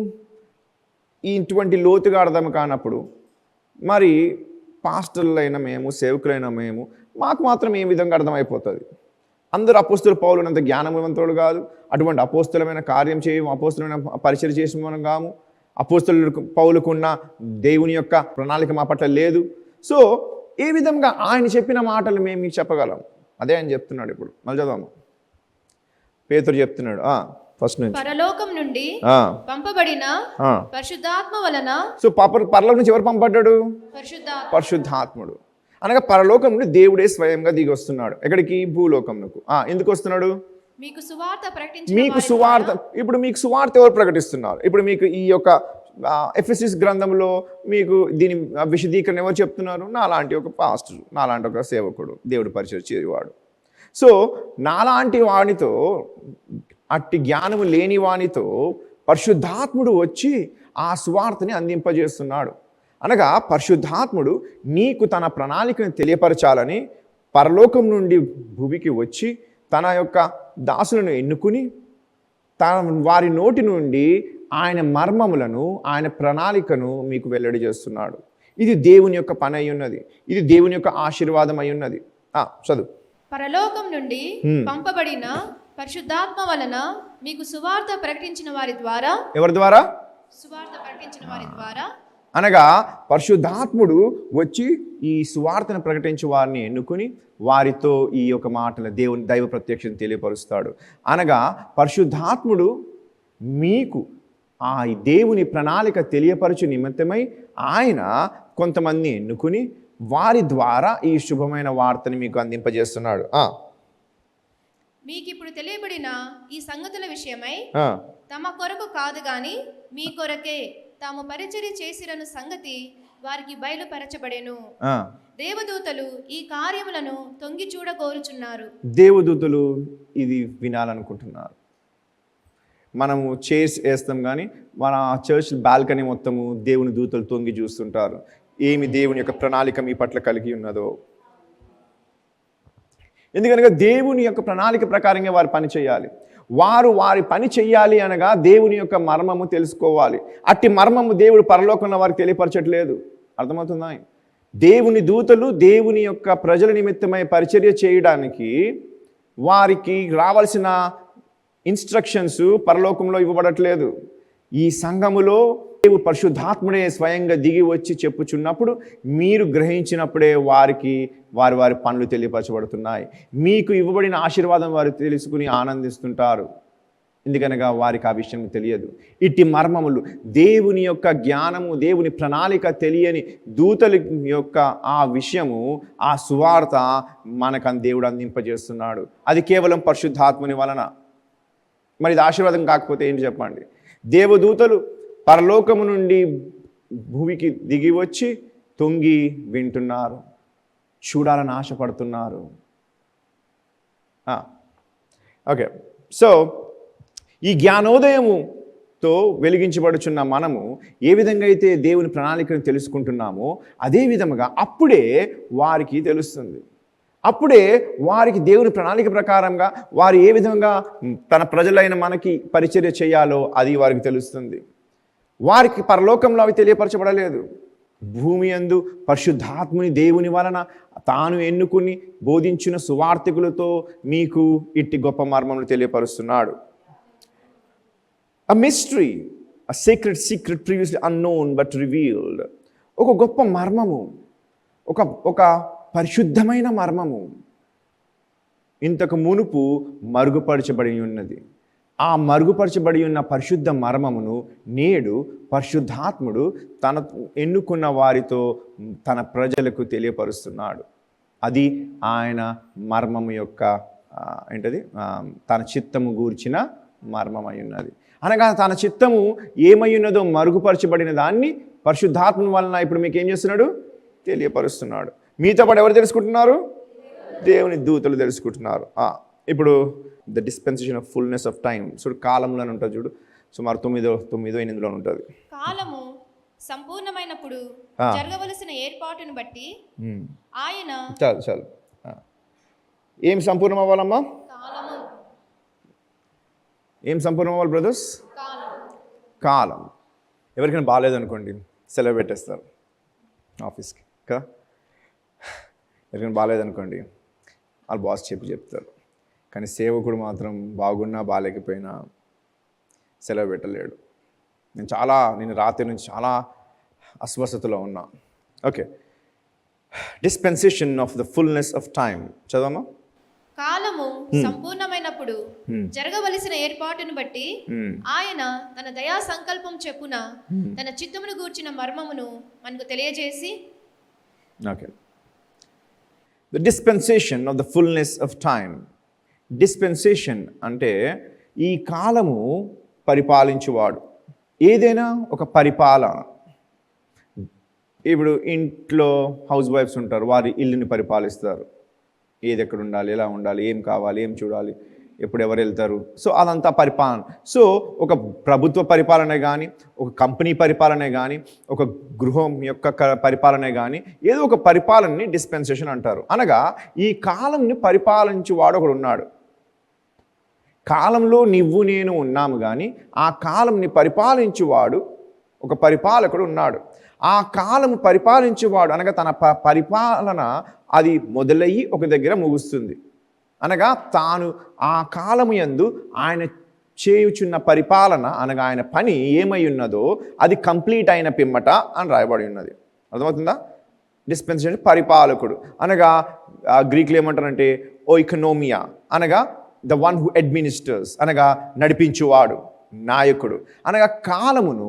ఇటువంటి లోతుగా అర్థం కానప్పుడు మరి పాస్టర్లైన మేము, సేవకులైన మేము, మాకు మాత్రం ఏ విధంగా అర్థమైపోతుంది? అందరూ అపోస్తుల పౌలునంత జ్ఞానవంతులు కాదు, అటువంటి అపోస్తులమైన కార్యం చేయము, అపోస్తులమైన పరిచయం చేసిన మనం కాము, అపోస్తుల పౌలుకున్న దేవుని యొక్క ప్రణాళిక మా పట్ల లేదు. సో ఏ విధంగా ఆయన చెప్పిన మాటలు మేము మీకు చెప్పగలం? అదే ఆయన చెప్తున్నాడు. ఇప్పుడు మళ్ళీ చదవము. పేతురు చెప్తున్నాడు ఫస్ట్ నుంచి, పరలోకం నుండి పంపబడిన పరిశుద్ధాత్మ వలన. సో పరలోకం నుంచి ఎవరు పంపబడ్డాడు? పరిశుద్ధాత్ముడు. అనగా పరలోకం నుండి దేవుడే స్వయంగా దిగి వస్తున్నాడు. ఎక్కడికి? భూలోకంకు. ఎందుకు వస్తున్నాడు? మీకు సువార్త. ఇప్పుడు మీకు సువార్త ఎవరు ప్రకటిస్తున్నారు? ఇప్పుడు మీకు ఈ యొక్క ఎఫెసీస్ గ్రంథంలో మీకు దీని విశదీకరణ ఎవరు చెప్తున్నారు? నాలాంటి ఒక పాస్టర్, నాలాంటి ఒక సేవకుడు, దేవుడు పరిచయం చేయవాడు. సో నాలాంటి వానితో, అట్టి జ్ఞానము లేని వానితో పరిశుద్ధాత్ముడు వచ్చి ఆ సువార్తని అందింపజేస్తున్నాడు. అనగా పరిశుద్ధాత్ముడు నీకు తన ప్రణాళికను తెలియపరచాలని పరలోకం నుండి భూమికి వచ్చి తన యొక్క దాసులను ఎన్నుకుని వారి నోటి నుండి ఆయన మర్మములను, ఆయన ప్రణాళికను మీకు వెల్లడి చేస్తున్నాడు. ఇది దేవుని యొక్క పని అయి ఉన్నది. ఇది దేవుని యొక్క ఆశీర్వాదం అయి ఉన్నది. చదువు. పరలోకం నుండి పంపబడిన పరిశుద్ధాత్మ వలన మీకు సువార్త ప్రకటించిన వారి ద్వారా. ఎవరి ద్వారా? సువార్త ప్రకటించిన వారి ద్వారా. అనగా పరిశుద్ధాత్ముడు వచ్చి ఈ సువార్తను ప్రకటించే వారిని ఎన్నుకుని వారితో ఈ యొక్క మాటల దైవ ప్రత్యక్షను తెలియపరుస్తాడు. అనగా పరిశుద్ధాత్ముడు మీకు ఆ దేవుని ప్రణాళిక తెలియపరచు నిమిత్తమై ఆయన కొంతమంది ఎన్నుకుని వారి ద్వారా ఈ శుభమైన వార్తని మీకు అందింపజేస్తున్నాడు. మీకు ఇప్పుడు తెలియబడిన ఈ సంగతుల విషయమై తమ కొరకు కాదు గాని మీ కొరకే తాము పరిచర్య చేసిరను సంగతి వారికి బయలుపరచబడెను. దేవదూతలు ఈ కార్యములను తొంగి చూడగోరుచున్నారు. దేవదూతలు ఇది వినాలనుకుంటున్నారు. మనము చైర్స్ వేస్తాం కానీ మన చర్చ్ బాల్కనీ మొత్తము దేవుని దూతలు తొంగి చూస్తుంటారు. ఏమి దేవుని యొక్క ప్రణాళిక మీ పట్ల కలిగి ఉన్నదో. ఎందుకనగా దేవుని యొక్క ప్రణాళిక ప్రకారంగా వారు పని చేయాలి. వారి పని చెయ్యాలి అనగా దేవుని యొక్క మర్మము తెలుసుకోవాలి. అట్టి మర్మము దేవుడు పరలోకంలో వారికి తెలియపరచట్లేదు. అర్థమవుతుందా? దేవుని దూతలు దేవుని యొక్క ప్రజల నిమిత్తమై పరిచర్య చేయడానికి వారికి రావాల్సిన ఇన్స్ట్రక్షన్స్ పరలోకంలో ఇవ్వబడట్లేదు. ఈ సంఘములో దేవుడు పరిశుద్ధాత్ముడే స్వయంగా దిగి వచ్చి చెప్పుచున్నప్పుడు మీరు గ్రహించినప్పుడే వారికి వారి పనులు తెలియపరచబడుతున్నాయి. మీకు ఇవ్వబడిన ఆశీర్వాదం వారు తెలుసుకుని ఆనందిస్తుంటారు. ఎందుకనగా వారికి ఆ విషయం తెలియదు. ఇట్టి మర్మములు, దేవుని యొక్క జ్ఞానము, దేవుని ప్రణాళిక తెలియని దూతల యొక్క ఆ విషయము, ఆ సువార్త మనకు దేవుడు అందింపజేస్తున్నాడు. అది కేవలం పరిశుద్ధాత్ముని వలన. మరి ఇది ఆశీర్వాదం కాకపోతే ఏంటి చెప్పండి? దేవదూతలు పరలోకము నుండి భూమికి దిగి వచ్చి తొంగి వింటున్నారు, చూడాలని ఆశపడుతున్నారు. ఓకే, సో ఈ జ్ఞానోదయముతో వెలిగించబడుచున్న మనము ఏ విధంగా అయితే దేవుని ప్రణాళికను తెలుసుకుంటున్నామో అదే విధముగా అప్పుడే వారికి తెలుస్తుంది. అప్పుడే వారికి దేవుని ప్రణాళిక ప్రకారంగా వారు ఏ విధంగా తన ప్రజలైన మనకి పరిచర్య చేయాలో అది వారికి తెలుస్తుంది. వారికి పరలోకంలో అవి తెలియపరచబడలేదు. భూమి యందు పరిశుద్ధాత్ముని దేవుని వలన తాను ఎన్నుకుని బోధించిన సువార్తికులతో మీకు ఇట్టి గొప్ప మర్మములు తెలియపరుస్తున్నాడు. A mystery, a sacred secret previously unknown but revealed. ఒక గొప్ప మర్మము, ఒక పరిశుద్ధమైన మర్మము ఇంతకు మునుపు మరుగుపరచబడి ఉన్నది. ఆ మరుగుపరచబడి ఉన్న పరిశుద్ధ మర్మమును నేడు పరిశుద్ధాత్ముడు తన ఎన్నుకున్న వారితో తన ప్రజలకు తెలియపరుస్తున్నాడు. అది ఆయన మర్మము యొక్క ఏంటది, తన చిత్తము గూర్చిన మర్మమై ఉన్నది. అనగా తన చిత్తము ఏమై ఉన్నదో మరుగుపరచబడిన దాన్ని పరిశుద్ధాత్మ వలన ఇప్పుడు మీకు ఏం చేస్తున్నాడు? తెలియపరుస్తున్నాడు. మీతో పాటు ఎవరు తెలుసుకుంటున్నారు? దేవుని దూతలు తెలుసుకుంటున్నారు. ఇప్పుడు the dispensation of fullness of time. చూడు, కాలంలో ఉంటుంది చూడు, సుమారు 9-8లో ఉంటుంది. కాలము సంపూర్ణమైనప్పుడు జరగవలసిన ఏర్పాటును బట్టి ఆయన చాలు ఏం సంపూర్ణం అవ్వాలమ్మా? ఏం సంపూర్ణం అవ్వాలి బ్రదర్స్? కాలం. ఎవరికైనా బాగాలేదనుకోండి సెలవు పెట్టేస్తారు ఆఫీస్కి కదా. ఎవరికైనా బాగాలేదనుకోండి వాళ్ళు బాస్ చెప్తారు. కానీ సేవకుడు మాత్రం బాగున్నా బాగాలేకపోయినా సెలవు పెట్టలేడు. నేను రాత్రి నుంచి చాలా అస్వస్థతలో ఉన్నా. Okay, dispensation of the fullness of time చదవమ్మా. కాలము సంపూర్ణమైనప్పుడు జరగవలసిన ఏర్పాటును బట్టి ఆయన తన దయా సంకల్పం చెప్పున తన చిత్తమును గూర్చిన మర్మమును మనకు తెలియజేసి. Okay, the dispensation of the fullness of time. Dispensation అంటే ఈ కాలము పరిపాలించువాడు. ఏదైనా ఒక పరిపాలన. ఇప్పుడు ఇంట్లో హౌస్ వైఫ్స్ ఉంటారు, వారి ఇల్లుని పరిపాలిస్తారు. ఏది ఎక్కడ ఉండాలి, ఎలా ఉండాలి, ఏం కావాలి, ఏం చూడాలి, ఎప్పుడు ఎవరు వెళ్తారు. సో అదంతా పరిపాలన. సో ఒక ప్రభుత్వ పరిపాలనే కానీ, ఒక కంపెనీ పరిపాలనే కానీ, ఒక గృహం యొక్క పరిపాలనే కానీ, ఏదో ఒక పరిపాలనని డిస్పెన్సేషన్ అంటారు. అనగా ఈ కాలంని పరిపాలించేవాడు ఒకడు ఉన్నాడు. కాలంలో నువ్వు నేను ఉన్నాము, కానీ ఆ కాలంని పరిపాలించేవాడు ఒక పరిపాలకుడు ఉన్నాడు. ఆ కాలము పరిపాలించేవాడు అనగా తన పరిపాలన అది మొదలయ్యి ఒక దగ్గర ముగుస్తుంది. అనగా తాను ఆ కాలము యందు ఆయన చేయుచున్న పరిపాలన అనగా ఆయన పని ఏమై ఉన్నదో అది కంప్లీట్ అయిన పిమ్మట అని రాయబడి ఉన్నది. అర్థమవుతుందా? డిస్పెన్సేషన్ పరిపాలకుడు అనగా గ్రీక్లో ఏమంటారంటే ఓయికనోమియా అనగా ద వన్ హూ అడ్మినిస్టర్స్ అనగా నడిపించువాడు, నాయకుడు అనగా కాలమును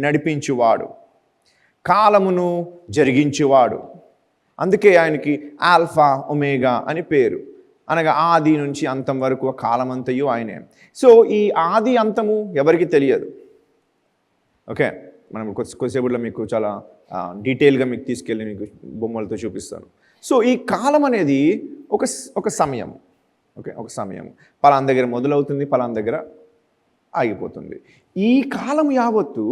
నడిపించువాడు, కాలమును జరిగించువాడు. అందుకే ఆయనకి ఆల్ఫా ఒమేగా అని పేరు. అనగా ఆది నుంచి అంతం వరకు కాలమంతయు ఆయనే. సో ఈ ఆది అంతము ఎవరికి తెలియదు. ఓకే, మనం కొద్దిసేపులో మీకు చాలా డీటెయిల్గా మీకు తీసుకెళ్ళి మీకు బొమ్మలతో చూపిస్తాను. సో ఈ కాలం అనేది ఒక సమయం. ఓకే, ఒక సమయం పలానా దగ్గర మొదలవుతుంది, పలానా దగ్గర ఆగిపోతుంది. ఈ కాలం యావత్తు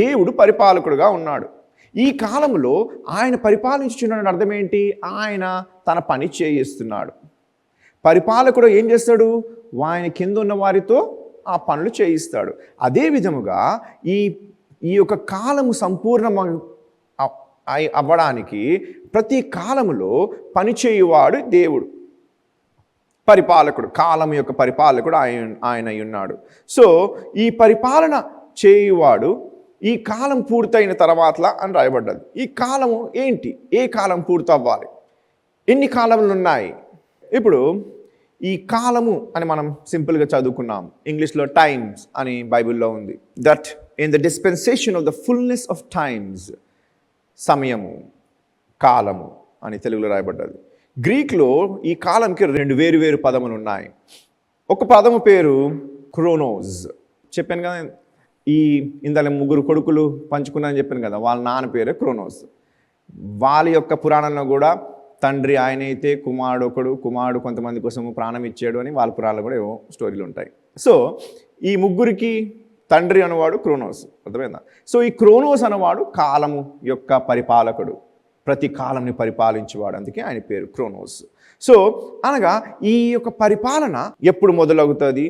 దేవుడు పరిపాలకుడుగా ఉన్నాడు. ఈ కాలంలో ఆయన పరిపాలించుచున్నాడు. అర్థం ఏంటి? ఆయన తన పని చేయిస్తున్నాడు. పరిపాలకుడు ఏం చేస్తాడు? ఆయన కింద ఉన్న వారితో ఆ పనులు చేయిస్తాడు. అదే విధముగా ఈ యొక్క కాలము సంపూర్ణ అవ్వడానికి ప్రతి కాలములో పనిచేయువాడు దేవుడు. పరిపాలకుడు, కాలం యొక్క పరిపాలకుడు ఆయన అయి ఉన్నాడు. సో ఈ పరిపాలన చేయువాడు ఈ కాలం పూర్తయిన తర్వాతలా అని రాయబడ్డది. ఈ కాలము ఏంటి? ఏ కాలం పూర్తవ్వాలి? ఎన్ని కాలములు ఉన్నాయి? ఇప్పుడు ఈ కాలము అని మనం సింపుల్గా చదువుకున్నాం. ఇంగ్లీష్లో టైమ్స్ అని బైబిల్లో ఉంది. That in the dispensation of the fullness of times, సమయము, కాలము అని తెలుగులో రాయబడ్డది. గ్రీక్లో ఈ కాలంకి 2 వేరు పదములు ఉన్నాయి. ఒక పదము పేరు క్రోనోస్. చెప్పాను కదా, ఇందాక 3 కొడుకులు పంచుకున్నానని చెప్పాను కదా, వాళ్ళ నాన్న పేరే క్రోనోస్. వాళ్ళ యొక్క పురాణంలో కూడా తండ్రి ఆయన అయితే కుమారుడు కొంతమంది కోసము ప్రాణం ఇచ్చాడు అని వాళ్ళ పురాణాలు కూడా ఏవో స్టోరీలు ఉంటాయి. సో ఈ 3కి తండ్రి అనేవాడు క్రోనోస్. అర్థమైందా? సో ఈ క్రోనోస్ అనేవాడు కాలము యొక్క పరిపాలకుడు, ప్రతి కాలంని పరిపాలించేవాడు. అందుకే ఆయన పేరు క్రోనోస్. సో అనగా ఈ యొక్క పరిపాలన ఎప్పుడు మొదలవుతుంది,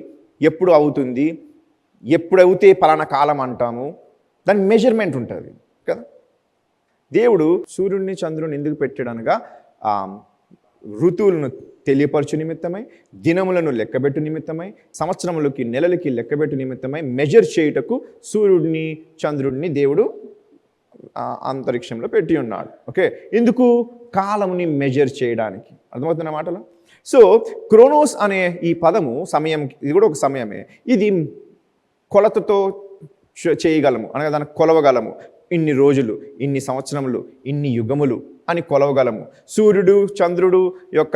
ఎప్పుడు అవుతుంది, ఎప్పుడైతే పలానా కాలం అంటాము, దాని మెజర్మెంట్ ఉంటుంది కదా. దేవుడు సూర్యుడిని చంద్రుని ఎందుకు పెట్టాడనగా ఋతువులను తెలియపరచు నిమిత్తమై, దినములను లెక్కబెట్టు నిమిత్తమై, సంవత్సరములకి నెలలకి లెక్కబెట్టు నిమిత్తమై, మెజర్ చేయుటకు సూర్యుడిని చంద్రుడిని దేవుడు అంతరిక్షంలో పెట్టి ఉన్నాడు. ఓకే, ఎందుకు? కాలముని మెజర్ చేయడానికి. అర్థమవుతున్న మాటలు. సో క్రోనోస్ అనే ఈ పదము సమయం, ఇది కూడా ఒక సమయమే. ఇది కొలతతో చేయగలము, అనగా దాన్ని కొలవగలము. ఇన్ని రోజులు, ఇన్ని సంవత్సరములు, ఇన్ని యుగములు అని కొలవగలము. సూర్యుడు చంద్రుడు యొక్క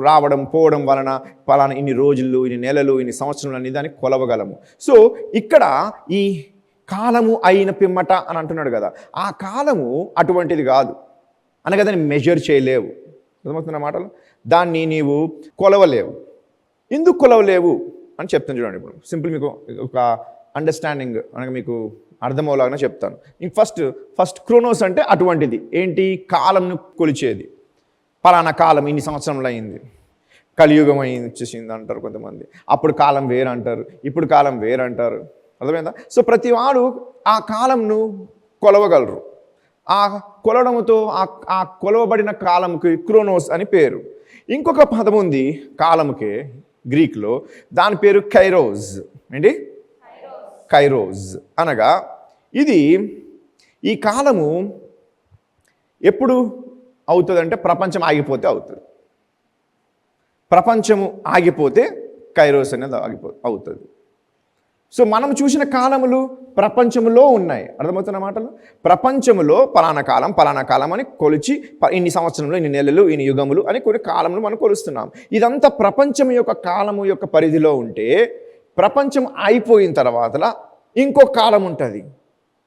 రావడం పోవడం వలన పలానా ఇన్ని రోజులు, ఇన్ని నెలలు, ఇన్ని సంవత్సరాలు అని దాన్ని కొలవగలము. సో ఇక్కడ ఈ కాలము అయిన పిమ్మట అని అంటున్నాడు కదా, ఆ కాలము అటువంటిది కాదు, అనగా దాన్ని మెజర్ చేయలేవు. అర్థమవుతున్న మాటలు. దాన్ని నీవు కొలవలేవు. ఎందుకు కొలవలేవు అని చెప్తాను చూడండి. ఇప్పుడు సింపుల్ మీకు ఒక అండర్స్టాండింగ్, అనగా మీకు అర్థమవులాగానే చెప్తాను. ఫస్ట్ క్రోనోస్ అంటే అటువంటిది. ఏంటి? కాలంను కొలిచేది. పలానా కాలం ఇన్ని సంవత్సరంలో అయింది, కలియుగం అయింది వచ్చేసింది అంటారు కొంతమంది. అప్పుడు కాలం వేరంటారు, ఇప్పుడు కాలం వేరంటారు. అర్థమైందా? సో ప్రతి వాడు ఆ కాలంను కొలవగలరు. ఆ కొలవడంతో ఆ కొలవబడిన కాలంకి క్రోనోస్ అని పేరు. ఇంకొక పదం ఉంది కాలంకే గ్రీక్లో, దాని పేరు కైరోస్. ఏంటి? కైరోస్ అనగా ఇది ఈ కాలము ఎప్పుడు అవుతుందంటే ప్రపంచం ఆగిపోతే అవుతుంది. ప్రపంచము ఆగిపోతే కైరోస్ అనేది అవుతుంది. సో మనం చూసిన కాలములు ప్రపంచంలో ఉన్నాయి. అర్థమవుతున్న మాటలు. ప్రపంచంలో పలానా కాలం అని కొలిచి ఇన్ని సంవత్సరంలో, ఇన్ని నెలలు, ఇన్ని యుగములు అని కొన్ని కాలములు మనం కొలుస్తున్నాం. ఇదంతా ప్రపంచం యొక్క కాలము యొక్క పరిధిలో ఉంటే, ప్రపంచం అయిపోయిన తర్వాత ఇంకో కాలం ఉంటుంది.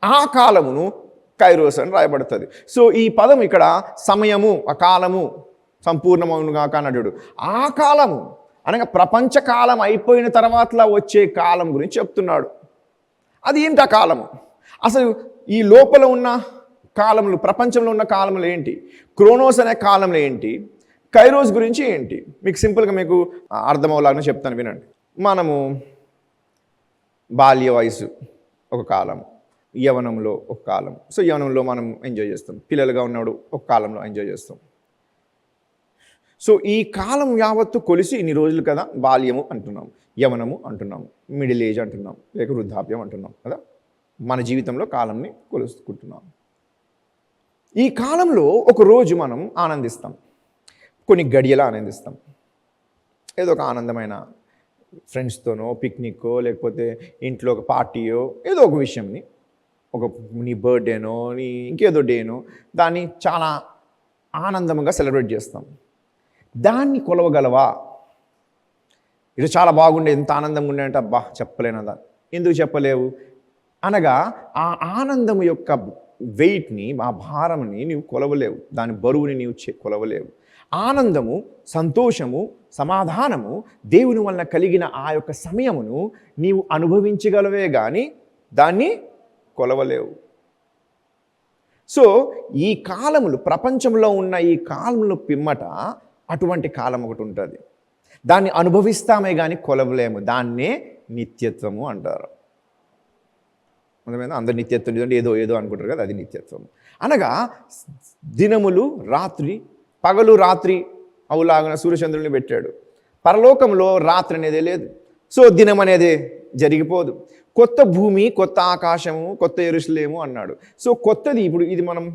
ఆ కాలమును కైరోస్ అని రాయబడుతుంది. సో ఈ పదం ఇక్కడ సమయము, ఆ కాలము సంపూర్ణమవునుగా అన్నాడు. ఆ కాలము అనగా ప్రపంచ కాలం అయిపోయిన తర్వాత వచ్చే కాలం గురించి చెప్తున్నాడు. అది ఏంటి ఆ కాలము? అసలు ఈ లోపల ఉన్న కాలములు, ప్రపంచంలో ఉన్న కాలములు ఏంటి? క్రోనోస్ అనే కాలంలో ఏంటి? కైరోస్ గురించి ఏంటి? మీకు సింపుల్గా మీకు అర్థమవులాగానే చెప్తాను, వినండి. మనము బాల్య వయసు ఒక కాలం, యవ్వనంలో ఒక కాలం. సో యవ్వనంలో మనం ఎంజాయ్ చేస్తాం, పిల్లలుగా ఉన్నప్పుడు ఒక కాలంలో ఎంజాయ్ చేస్తాం. సో ఈ కాలం యావత్తు కొలిసి ఇన్ని రోజులు కదా బాల్యము అంటున్నాం, యవ్వనము అంటున్నాం, మిడిల్ ఏజ్ అంటున్నాం, లేక వృద్ధాప్యం అంటున్నాం కదా. మన జీవితంలో కాలంని కొలుసుకుంటున్నాం. ఈ కాలంలో ఒక రోజు మనం ఆనందిస్తాం, కొన్ని గడియలు ఆనందిస్తాం. ఏదో ఒక ఆనందమైన ఫ్రెండ్స్తోనో, పిక్నిక్కో, లేకపోతే ఇంట్లో ఒక పార్టీయో, ఏదో ఒక విషయంని, నీ బర్త్డేనో, నీ ఇంకేదో డేనో, దాన్ని చాలా ఆనందంగా సెలబ్రేట్ చేస్తాం. దాన్ని కొలవగలవా? ఇది చాలా బాగుండే, ఎంత ఆనందంగా ఉండే అంటే అబ్బా చెప్పలేనదా. ఎందుకు చెప్పలేవు? అనగా ఆ ఆనందం యొక్క వెయిట్ని, ఆ భారంని నీవు కొలవలేవు, దాని బరువుని నీవు కొలవలేవు. ఆనందము, సంతోషము, సమాధానము దేవుని వలన కలిగిన ఆ యొక్క సమయమును నీవు అనుభవించగలవే కానీ దాన్ని కొలవలేవు. సో ఈ కాలములు, ప్రపంచంలో ఉన్న ఈ కాలములు పిమ్మట అటువంటి కాలం ఒకటి ఉంటుంది. దాన్ని అనుభవిస్తామే కానీ కొలవలేము. దాన్నే నిత్యత్వము అంటారు. అందరు నిత్యత్వం అంటే ఏదో అనుకుంటారు కదా, అది నిత్యత్వము. అనగా దినములు రాత్రి, పగలు రాత్రి అవులాగా సూర్యచంద్రుల్ని పెట్టాడు. పరలోకంలో రాత్రి అనేది లేదు. సో దినం అనేది జరిగిపోదు. కొత్త భూమి, కొత్త ఆకాశము, కొత్త యెరూషలేము అన్నాడు. సో కొత్తది ఇప్పుడు ఇది మనం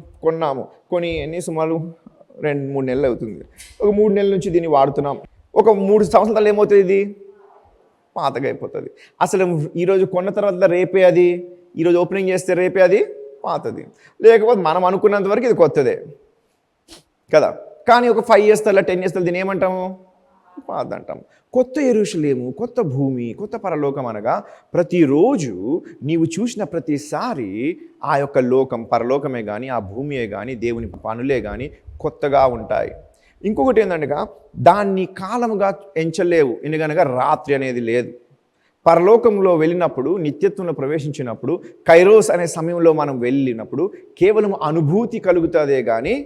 కొని సుమారు 2-3 నెలలు అవుతుంది. ఒక 3 నెలల నుంచి దీన్ని వాడుతున్నాం. ఒక 3 సంవత్సరాలు ఏమవుతుంది, ఇది పాతగా అయిపోతుంది. అసలు ఈరోజు కొన్న తర్వాత రేపే అది, ఈరోజు ఓపెనింగ్ చేస్తే రేపే అది పాతది. లేకపోతే మనం అనుకున్నంత వరకు ఇది కొత్తదే కదా. కానీ ఒక 5 years 10 years దీన్ని ఏమంటాము, పాత అంటాము. కొత్త యెరూషలేము, కొత్త భూమి, కొత్త పరలోకం అనగా ప్రతిరోజు నీవు చూసిన ప్రతిసారి ఆ యొక్క లోకం, పరలోకమే కానీ ఆ భూమియే కానీ దేవుని పనులే కానీ కొత్తగా ఉంటాయి. ఇంకొకటి ఏంటంటేగా దాన్ని కాలముగా ఎంచలేవు, ఎందుకనగా రాత్రి అనేది లేదు. పరలోకంలో వెళ్ళినప్పుడు, నిత్యత్వంలో ప్రవేశించినప్పుడు, కైరోస్ అనే సమయంలో మనం వెళ్ళినప్పుడు కేవలం అనుభూతి కలుగుతుందే కానీ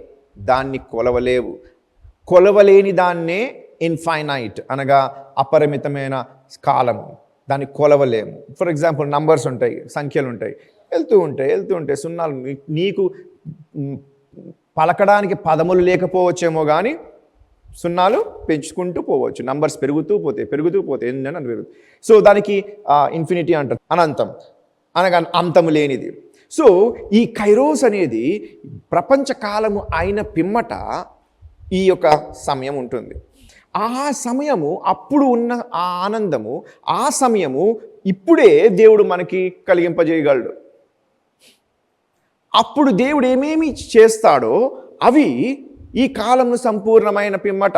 దాన్ని కొలవలేవు. కొలవలేని దాన్నే ఇన్ఫైనైట్ అనగా అపరిమితమైన కాలము, దాన్ని కొలవలేము. ఫర్ ఎగ్జాంపుల్ నంబర్స్ ఉంటాయి, సంఖ్యలు ఉంటాయి, వెళ్తూ ఉంటాయి సున్నాలు. నీకు పలకడానికి పదములు లేకపోవచ్చేమో కానీ సున్నాలు పెంచుకుంటూ పోవచ్చు. నంబర్స్ పెరుగుతూ పోతే ఏంటంటే అది పెరుగుతుంది. సో దానికి ఇన్ఫినిటీ అంటారు, అనంతం అనగా అంతము లేనిది. సో ఈ కైరోస్ అనేది ప్రపంచ కాలము అయిన పిమ్మట ఈ యొక్క సమయం ఉంటుంది. ఆ సమయము, అప్పుడు ఉన్న ఆ ఆనందము, ఆ సమయము ఇప్పుడే దేవుడు మనకి కలిగింపజేయగలడు. అప్పుడు దేవుడు ఏమేమి చేస్తాడో అవి ఈ కాలంను సంపూర్ణమైన పిమ్మట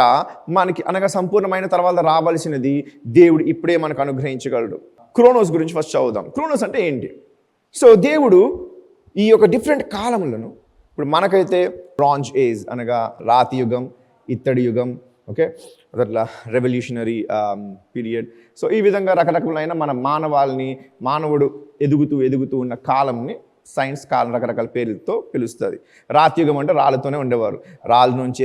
మనకి, అనగా సంపూర్ణమైన తర్వాత రావాల్సినది దేవుడు ఇప్పుడే మనకు అనుగ్రహించగలడు. క్రోనోస్ గురించి ఫస్ట్ చదువుదాం. క్రోనోస్ అంటే ఏంటి? సో దేవుడు ఈ యొక్క డిఫరెంట్ కాలములను, ఇప్పుడు మనకైతే బ్రాంజ్ ఏజ్ అనగా రాతి యుగం, ఇత్తడి యుగం, ఓకే, అట్లా రెవల్యూషనరీ పీరియడ్. సో ఈ విధంగా రకరకాలైన మన మానవుడు ఎదుగుతూ ఉన్న కాలంని సైన్స్ కాలం రకరకాల పేర్లతో పిలుస్తుంది. రాతియుగం అంటే రాళ్ళతోనే ఉండేవారు, రాళ్ళ నుంచి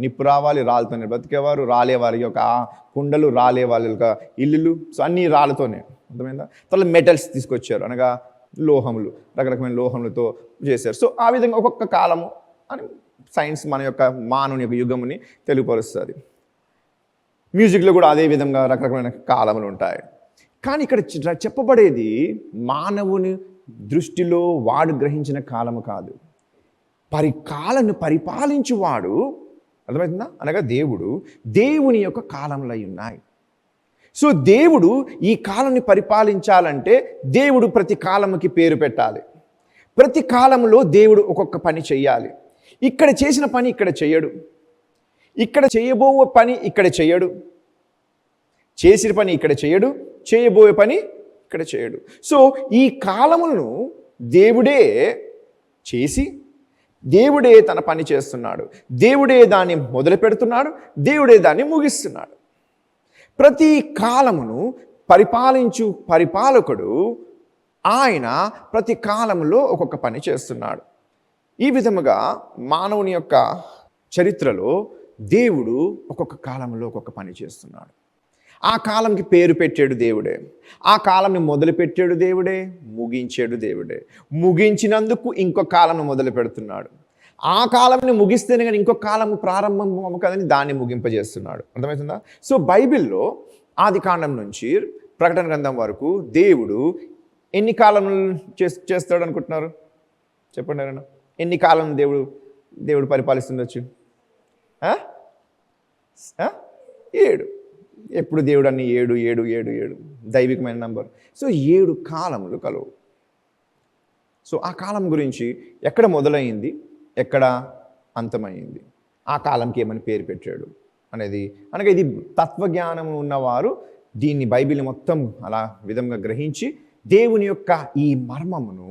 నిప్పు రావాలి, రాళ్ళతోనే బ్రతికేవారు, రాలే వారి యొక్క కుండలు, రాలే వాళ్ళ యొక్క ఇల్లులు, సో అన్నీ రాళ్ళతోనే, అర్థమైందా? తర్వాత మెటల్స్ తీసుకొచ్చారు, అనగా లోహములు, రకరకమైన లోహములతో చేశారు. సో ఆ విధంగా ఒక్కొక్క కాలము అని సైన్స్ మన యొక్క మానవుని యొక్క యుగముని తెలుగుపరుస్తుంది. మ్యూజిక్లో కూడా అదే విధంగా రకరకమైన కాలములు ఉంటాయి. కానీ ఇక్కడ చెప్పబడేది మానవుని దృష్టిలో వాడు గ్రహించిన కాలము కాదు, కాలను పరిపాలించువాడు, అర్థమవుతుందా? అనగా దేవుని యొక్క కాలములు అయి ఉన్నాయి. సో దేవుడు ఈ కాలాన్ని పరిపాలించాలంటే దేవుడు ప్రతి కాలముకి పేరు పెట్టాలి. ప్రతి కాలంలో దేవుడు ఒక్కొక్క పని చెయ్యాలి. ఇక్కడ చేసిన పని ఇక్కడ చెయ్యడు, ఇక్కడ చేయబో పని ఇక్కడ చెయ్యడు, చేసిన పని ఇక్కడ చెయ్యడు, చేయబోయే పని ఇక్కడ చేయడు. సో ఈ కాలములను దేవుడే చేసి దేవుడే తన పని చేస్తున్నాడు, దేవుడే దాన్ని మొదలు పెడుతున్నాడు, దేవుడే దాన్ని ముగిస్తున్నాడు. ప్రతి కాలమును పరిపాలించు పరిపాలకుడు ఆయన ప్రతి కాలంలో ఒక్కొక్క పని చేస్తున్నాడు. ఈ విధముగా మానవుని యొక్క చరిత్రలో దేవుడు ఒక్కొక్క కాలంలో ఒక్కొక్క పని చేస్తున్నాడు. ఆ కాలంకి పేరు పెట్టాడు దేవుడే, ఆ కాలంని మొదలు పెట్టాడు దేవుడే, ముగించాడు దేవుడే. ముగించినందుకు ఇంకొక కాలం మొదలు పెడుతున్నాడు. ఆ కాలంని ముగిస్తేనే కానీ ఇంకొక కాలం ప్రారంభం కదని దాన్ని ముగింపజేస్తున్నాడు. అర్థమవుతుందా? సో బైబిల్లో ఆది కాండం నుంచి ప్రకటన గ్రంథం వరకు దేవుడు ఎన్ని కాలం చేస్తాడు అనుకుంటున్నారు? చెప్పండి ఎవరైనా. ఎన్ని కాలం దేవుడు పరిపాలిస్తుండొచ్చు? 7. ఎప్పుడు దేవుడు అన్ని 7 దైవికమైన నంబర్. సో 7 కాలములు కలవు. సో ఆ కాలం గురించి ఎక్కడ మొదలైంది, ఎక్కడ అంతమైంది, ఆ కాలంకి ఏమని పేరు పెట్టాడు అనేది, అనగా ఇది తత్వజ్ఞానం ఉన్నవారు దీన్ని బైబిల్ని మొత్తం అలా విధంగా గ్రహించి దేవుని యొక్క ఈ మర్మమును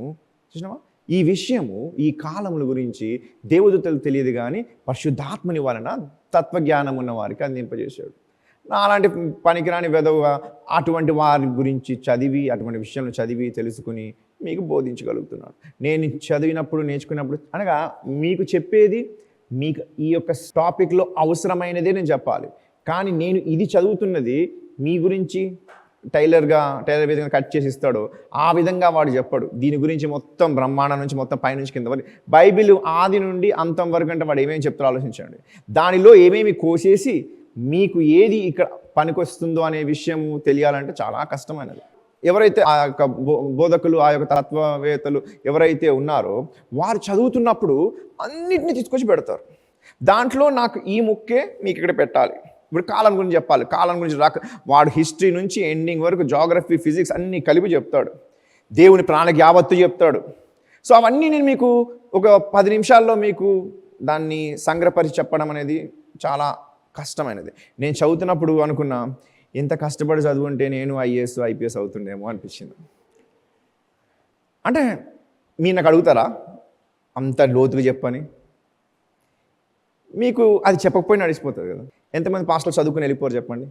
చూసినావా, ఈ విషయము, ఈ కాలముల గురించి దేవదూతలు తెలియదు కానీ పరిశుద్ధాత్మని వలన తత్వజ్ఞానం ఉన్న వారికి అందింపజేశాడు. అలాంటి పనికిరాని వెధవుగా అటువంటి వారి గురించి చదివి, అటువంటి విషయాలను చదివి తెలుసుకుని మీకు బోధించగలుగుతున్నాడు. నేను చదివినప్పుడు, నేర్చుకున్నప్పుడు, అనగా మీకు చెప్పేది మీకు ఈ యొక్క టాపిక్లో అవసరమైనదే నేను చెప్పాలి. కానీ నేను ఇది చదువుతున్నది మీ గురించి టైలర్ విధంగా కట్ చేసి ఇస్తాడో ఆ విధంగా వాడు చెప్పాడు. దీని గురించి మొత్తం బ్రహ్మాండం నుంచి మొత్తం పైనుంచి కింద వరకు బైబిల్ ఆది నుండి అంతం వరకు అంటే వాడు ఏమేమి చెప్తారో ఆలోచించండి. దానిలో ఏమేమి కోసేసి మీకు ఏది ఇక్కడ పనికొస్తుందో అనే విషయం తెలియాలంటే చాలా కష్టమైనది. ఎవరైతే ఆ యొక్క బోధకులు, ఆ యొక్క తత్వవేత్తలు ఎవరైతే ఉన్నారో వారు చదువుతున్నప్పుడు అన్నిటిని తీసుకొచ్చి పెడతారు. దాంట్లో నాకు ఈ ముక్కే మీకు ఇక్కడ పెట్టాలి, ఇప్పుడు కాలం గురించి చెప్పాలి, కాలం గురించి వాడు హిస్టరీ నుంచి ఎండింగ్ వరకు జాగ్రఫీ, ఫిజిక్స్ అన్నీ కలిపి చెప్తాడు, దేవుని ప్రాణకి యావత్తు చెప్తాడు. సో అవన్నీ నేను మీకు ఒక 10 నిమిషాల్లో మీకు దాన్ని సంగ్రహపరిచి చెప్పడం అనేది చాలా కష్టమైనది. నేను చదువుతున్నప్పుడు అనుకున్నా, ఇంత కష్టపడి చదువుంటే నేను IAS, IPS అవుతుండేమో అనిపించింది. అంటే మీరు నాకు అడుగుతారా అంత లోతుగా చెప్పని? మీకు అది చెప్పకపోయినా నడిచిపోతుంది కదా. ఎంతమంది పాస్టర్లు చదువుకుని వెళ్ళిపోరు చెప్పండి?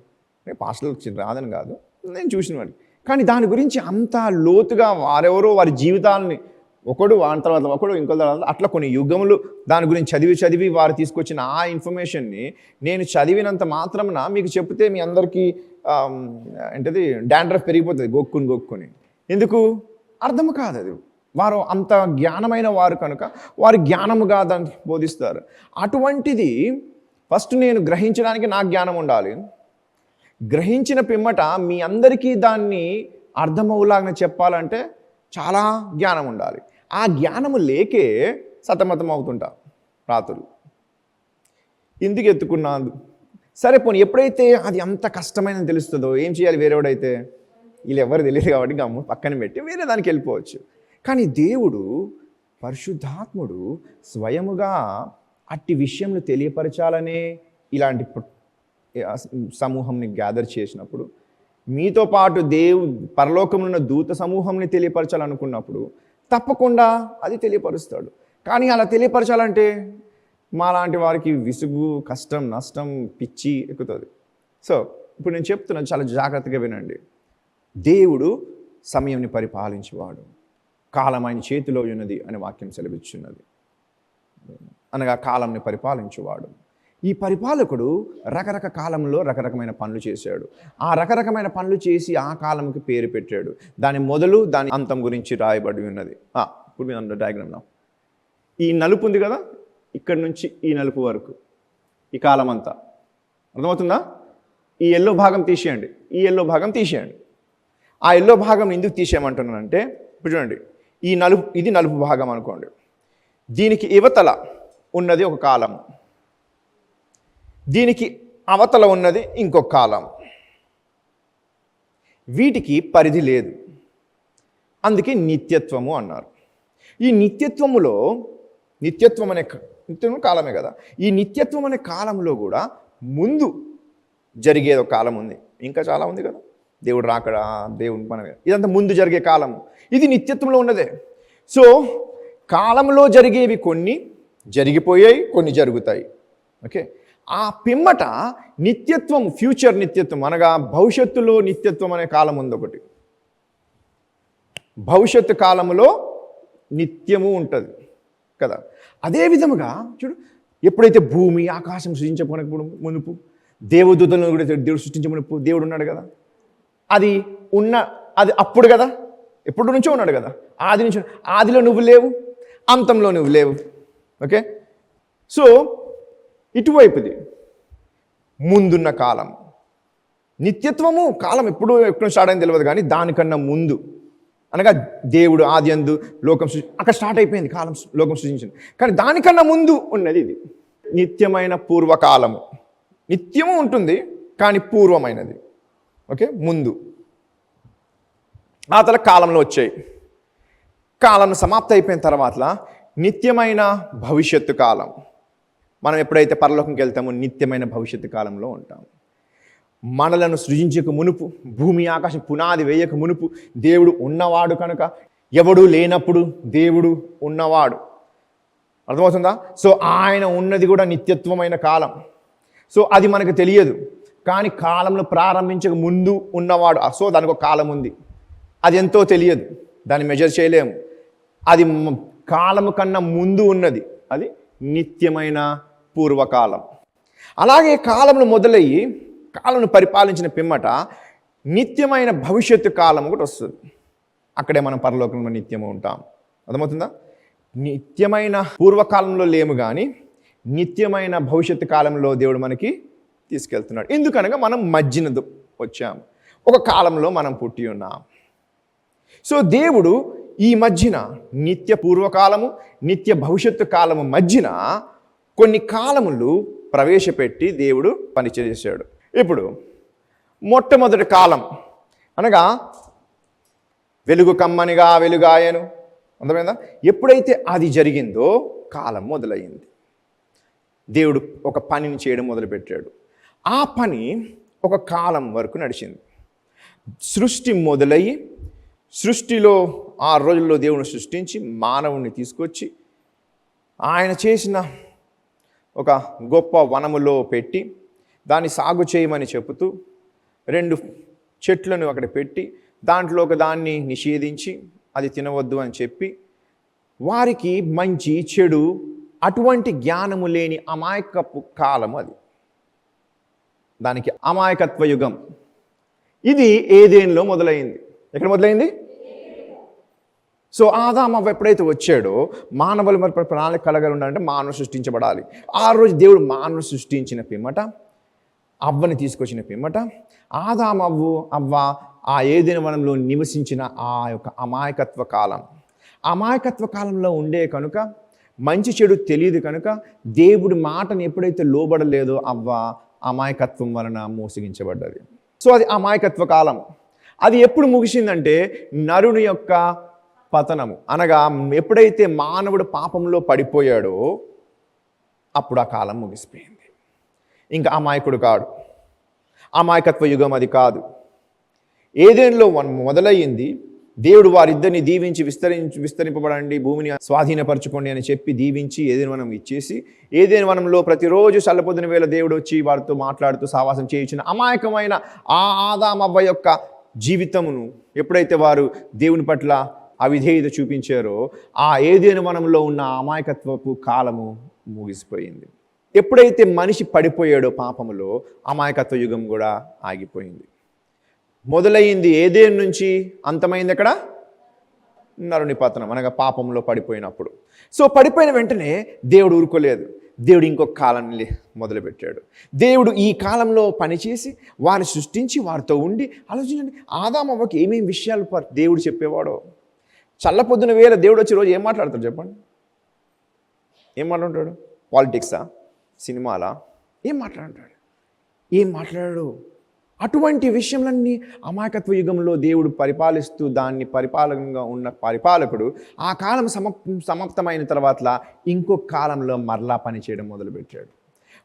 పాస్టర్లు రాదని కాదు, నేను చూసిన వాడిని. కానీ దాని గురించి అంత లోతుగా వారెవరో వారి జీవితాలని ఒకడు వాని తర్వాత ఒకడు ఇంకో తర్వాత అట్లా కొన్ని యుగములు దాని గురించి చదివి వారు తీసుకొచ్చిన ఆ ఇన్ఫర్మేషన్ని నేను చదివినంత మాత్రమున మీకు చెప్తే మీ అందరికీ ఏంటది డాండ్రఫ్ పెరిగిపోతుంది గొక్కుని. ఎందుకు? అర్థం కాదు అది. వారు అంత జ్ఞానమైన వారు కనుక వారు జ్ఞానముగా దాన్ని బోధిస్తారు. అటువంటిది ఫస్ట్ నేను గ్రహించడానికి నాకు జ్ఞానం ఉండాలి. గ్రహించిన పిమ్మట మీ అందరికీ దాన్ని అర్థమవులాగా చెప్పాలంటే చాలా జ్ఞానం ఉండాలి. ఆ జ్ఞానము లేకే సతమతం అవుతుంటా రాత్రులు. ఎందుకు ఎత్తుకున్నాను? సరే పోనీ, ఎప్పుడైతే అది అంత కష్టమైనది తెలుస్తుందో ఏం చేయాలి? వేరేవాడైతే వీళ్ళు ఎవరు తెలియదు కాబట్టి గమ్ము పక్కన పెట్టి వేరే దానికి వెళ్ళిపోవచ్చు. కానీ దేవుడు పరిశుద్ధాత్ముడు స్వయముగా అట్టి విషయంలో తెలియపరచాలనే ఇలాంటి సమూహంని గ్యాదర్ చేసినప్పుడు, మీతో పాటు పరలోకంలో ఉన్న దూత సమూహంని తెలియపరచాలనుకున్నప్పుడు తప్పకుండా అది తెలియపరుస్తాడు. కానీ అలా తెలియపరచాలంటే మాలాంటి వారికి విసుగు, కష్టం, నష్టం, పిచ్చి ఎక్కుతుంది. సో ఇప్పుడు నేను చెప్తున్నాను, చాలా జాగ్రత్తగా వినండి. దేవుడు సమయంని పరిపాలించేవాడు, కాలం ఆయన చేతిలో ఉన్నది అనే వాక్యం సెలవిచ్చున్నది. అనగా కాలంని పరిపాలించేవాడు. ఈ పరిపాలకుడు రకరకాల కాలంలో రకరకమైన పనులు చేశాడు. ఆ రకరకమైన పనులు చేసి ఆ కాలంకి పేరు పెట్టాడు. దాని మొదలు దాని అంతం గురించి రాయబడి ఉన్నది. ఇప్పుడు మీరు డయాగ్రామ్ నా ఈ నలుపు ఉంది కదా, ఇక్కడి నుంచి ఈ నలుపు వరకు ఈ కాలం అంతా అర్థమవుతుందా? ఈ ఎల్లో భాగం తీసేయండి, ఈ ఎల్లో భాగం తీసేయండి. ఆ ఎల్లో భాగం ఎందుకు తీసేయమంటున్నానంటే, ఇప్పుడు చూడండి, ఇది నలుపు భాగం అనుకోండి. దీనికి ఇవతల ఉన్నది ఒక కాలం, దీనికి అవతల ఉన్నది ఇంకొక కాలం. వీటికి పరిధి లేదు, అందుకే నిత్యత్వము అన్నారు. ఈ నిత్యత్వములో నిత్యత్వం కాలమే కదా. ఈ నిత్యత్వం అనే కాలంలో కూడా ముందు జరిగేది ఒక కాలం ఉంది, ఇంకా చాలా ఉంది కదా. దేవుడు రాకడా, దేవుడు మనమే, ఇదంతా ముందు జరిగే కాలం. ఇది నిత్యత్వంలో ఉన్నదే. సో కాలంలో జరిగేవి కొన్ని జరిగిపోయాయి, కొన్ని జరుగుతాయి. ఓకే, ఆ పిమ్మట నిత్యత్వం, ఫ్యూచర్ నిత్యత్వం అనగా భవిష్యత్తులో నిత్యత్వం అనే కాలం ఉంది ఒకటి. భవిష్యత్తు కాలంలో నిత్యము ఉంటుంది కదా. అదే విధముగా చూడు, ఎప్పుడైతే భూమి ఆకాశం సృష్టించకపోయినప్పుడు మునుపు, దేవదూతలను కూడా దేవుడు సృష్టించే మునుపు దేవుడు ఉన్నాడు కదా. అది అప్పుడు కదా, ఎప్పుడు నుంచో ఉన్నాడు కదా. ఆది నుంచి, ఆదిలో నువ్వు లేవు, అంతంలో నువ్వు లేవు. ఓకే, సో ఇటువైపుది ముందున్న కాలం. నిత్యత్వము కాలం ఎప్పుడు స్టార్ట్ అయింది తెలియదు, కానీ దానికన్నా ముందు అనగా దేవుడు ఆది యందు లోకం అక్కడ స్టార్ట్ అయిపోయింది కాలం, లోకం సృష్టించింది. కానీ దానికన్నా ముందు ఉన్నది ఇది నిత్యమైన పూర్వకాలము. నిత్యము ఉంటుంది కానీ పూర్వమైనది. ఓకే, ముందు. ఆ తర్వాత కాలంలో వచ్చాయి. కాలం సమాప్తి అయిపోయిన తర్వాత నిత్యమైన భవిష్యత్తు కాలం. మనం ఎప్పుడైతే పరలోకంకి వెళ్తామో నిత్యమైన భవిష్యత్తు కాలంలో ఉంటాము. మనలను సృజించక మునుపు, భూమి ఆకాశం పునాది వేయక మునుపు దేవుడు ఉన్నవాడు కనుక, ఎవడు లేనప్పుడు దేవుడు ఉన్నవాడు. అర్థమవుతుందా? సో ఆయన ఉన్నది కూడా నిత్యత్వమైన కాలం. సో అది మనకు తెలియదు, కానీ కాలంలో ప్రారంభించక ముందు ఉన్నవాడు. సో దానికి ఒక కాలం ఉంది, అది ఎంతో తెలియదు, దాన్ని మెజర్ చేయలేము. అది కాలము కన్నా ముందు ఉన్నది, అది నిత్యమైన పూర్వకాలం. అలాగే కాలంలో మొదలయ్యి కాలంను పరిపాలించిన పిమ్మట నిత్యమైన భవిష్యత్తు కాలం ఒకటి వస్తుంది. అక్కడే మనం పరలోకంలో నిత్యము ఉంటాం. అర్థమవుతుందా? నిత్యమైన పూర్వకాలంలో లేము, కానీ నిత్యమైన భవిష్యత్తు కాలంలో దేవుడు మనకి తీసుకెళ్తున్నాడు. ఎందుకనగా మనం మధ్యన వచ్చాము, ఒక కాలంలో మనం పుట్టి ఉన్నాం. సో దేవుడు ఈ మధ్యన నిత్య పూర్వకాలము, నిత్య భవిష్యత్తు కాలము మధ్యన కొన్ని కాలములు ప్రవేశపెట్టి దేవుడు పనిచేశాడు. ఇప్పుడు మొట్టమొదటి కాలం అనగా వెలుగు కమ్మనిగా వెలుగాయను, అర్థమైందా? ఎప్పుడైతే అది జరిగిందో కాలం మొదలయ్యింది. దేవుడు ఒక పనిని చేయడం మొదలుపెట్టాడు. ఆ పని ఒక కాలం వరకు నడిచింది. సృష్టి మొదలయ్యి, సృష్టిలో 6 రోజుల్లో దేవుని సృష్టించి మానవుణ్ణి తీసుకొచ్చి ఆయన చేసిన ఒక గొప్ప వనములో పెట్టి దాన్ని సాగు చేయమని చెబుతూ 2 చెట్లను అక్కడ పెట్టి దాంట్లో ఒక దాన్ని నిషేధించి అది తినవద్దు అని చెప్పి వారికి మంచి చెడు అటువంటి జ్ఞానము లేని అమాయకపు కాలం అది. దానికి అమాయకత్వ యుగం. ఇది ఏదేన్లో మొదలైంది. ఎక్కడ మొదలైంది? సో ఆదాము ఎప్పుడైతే వచ్చాడో మానవులు మరి ప్రణాళిక కలగలి ఉండాలంటే మానవుడు సృష్టించబడాలి. ఆ రోజు దేవుడు మానవుడు సృష్టించిన పిమ్మట అవ్వని తీసుకొచ్చిన పిమ్మట ఆదాము అవ్వ ఆ ఏదైనా వనంలో నివసించిన ఆ యొక్క అమాయకత్వ కాలం, అమాయకత్వ కాలంలో ఉండే కనుక మంచి చెడు తెలియదు కనుక దేవుడి మాటను ఎప్పుడైతే లోబడలేదో అవ్వ అమాయకత్వం వలన మోసగించబడ్డది. సో అది అమాయకత్వ కాలం. అది ఎప్పుడు ముగిసిందంటే నరుని యొక్క పతనము, అనగా ఎప్పుడైతే మానవుడు పాపంలో పడిపోయాడో అప్పుడు ఆ కాలం ముగిసిపోయింది. ఇంకా అమాయకుడు కాడు, అమాయకత్వ యుగం అది కాదు. ఏదేన్లో మొదలయ్యింది. దేవుడు వారిద్దరిని దీవించి విస్తరింపబడండి, భూమిని స్వాధీనపరచుకోండి అని చెప్పి దీవించి ఏదైనా వనం ఇచ్చేసి, ఏదైనా వనంలో ప్రతిరోజు చల్లపొద్దున వేళ దేవుడు వచ్చి వారితో మాట్లాడుతూ సావాసం చేయించిన అమాయకమైన ఆ ఆదామవ్వ యొక్క జీవితమును ఎప్పుడైతే వారు దేవుని పట్ల అవిధేయత చూపించారో ఆ ఏదైనా వనంలో ఉన్న అమాయకత్వపు కాలము ముగిసిపోయింది. ఎప్పుడైతే మనిషి పడిపోయాడో పాపములో అమాయకత్వ యుగం కూడా ఆగిపోయింది. మొదలయ్యింది ఏదేన్ నుంచి, అంతమైంది ఎక్కడ? నరుని పతనం, అనగా పాపంలో పడిపోయినప్పుడు. సో పడిపోయిన వెంటనే దేవుడు ఊరుకోలేదు. దేవుడు ఇంకొక కాలాన్ని మొదలుపెట్టాడు. దేవుడు ఈ కాలంలో పనిచేసి వారిని సృష్టించి వారితో ఉండి, ఆలోచించండి ఆదామవ్వకి ఏమేమి విషయాలు దేవుడు చెప్పేవాడో. చల్లపొద్దున వేళ దేవుడు వచ్చి రోజు ఏం మాట్లాడతాడు చెప్పండి? ఏం మాట్లాడుతాడు? పాలిటిక్సా, సినిమాలా? ఏం మాట్లాడాడు? అటువంటి విషయంలన్నీ అమాయకత్వ యుగంలో దేవుడు పరిపాలిస్తూ దాన్ని పరిపాలనంగా ఉన్న పరిపాలకుడు ఆ కాలం సమాప్తమైన తర్వాత ఇంకొక కాలంలో మరలా పనిచేయడం మొదలుపెట్టాడు.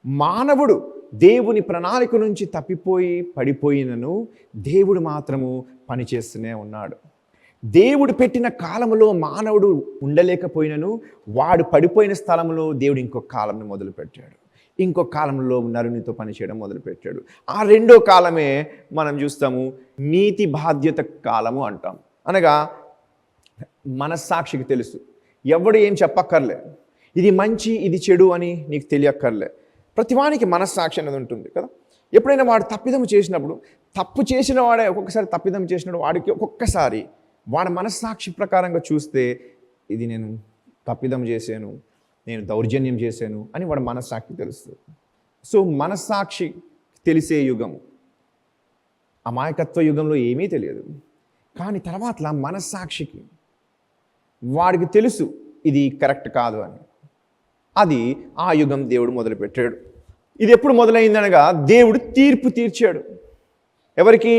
మానవుడు దేవుని ప్రణాళిక నుంచి తప్పిపోయి పడిపోయినను దేవుడు మాత్రము పనిచేస్తూనే ఉన్నాడు. దేవుడు పెట్టిన కాలంలో మానవుడు ఉండలేకపోయినను వాడు పడిపోయిన స్థలంలో దేవుడు ఇంకొక కాలంని మొదలుపెట్టాడు. ఇంకొక కాలంలో నరునితో పనిచేయడం మొదలుపెట్టాడు. ఆ రెండో కాలమే మనం చూస్తాము నీతి బాధ్యత కాలము అంటాం. అనగా మనస్సాక్షికి తెలుసు, ఎవడు ఏం చెప్పక్కర్లే, ఇది మంచి ఇది చెడు అని నీకు తెలియక్కర్లే. ప్రతివానికి మనస్సాక్షి అనేది ఉంటుంది కదా. ఎప్పుడైనా వాడు తప్పిదం చేసినప్పుడు, తప్పు చేసిన వాడే ఒక్కొక్కసారి తప్పిదం చేసినప్పుడు వాడికి ఒక్కొక్కసారి వాడి మనస్సాక్షి ప్రకారంగా చూస్తే ఇది నేను తప్పిదం చేశాను, నేను దౌర్జన్యం చేశాను అని వాడు మనస్సాక్షి తెలుస్తుంది. సో మనస్సాక్షి తెలిసే యుగము. అమాయకత్వ యుగంలో ఏమీ తెలియదు, కానీ తర్వాత మనస్సాక్షికి వాడికి తెలుసు ఇది కరెక్ట్ కాదు అని. అది ఆ యుగం దేవుడు మొదలుపెట్టాడు. ఇది ఎప్పుడు మొదలైందనగా దేవుడు తీర్పు తీర్చాడు. ఎవరికి?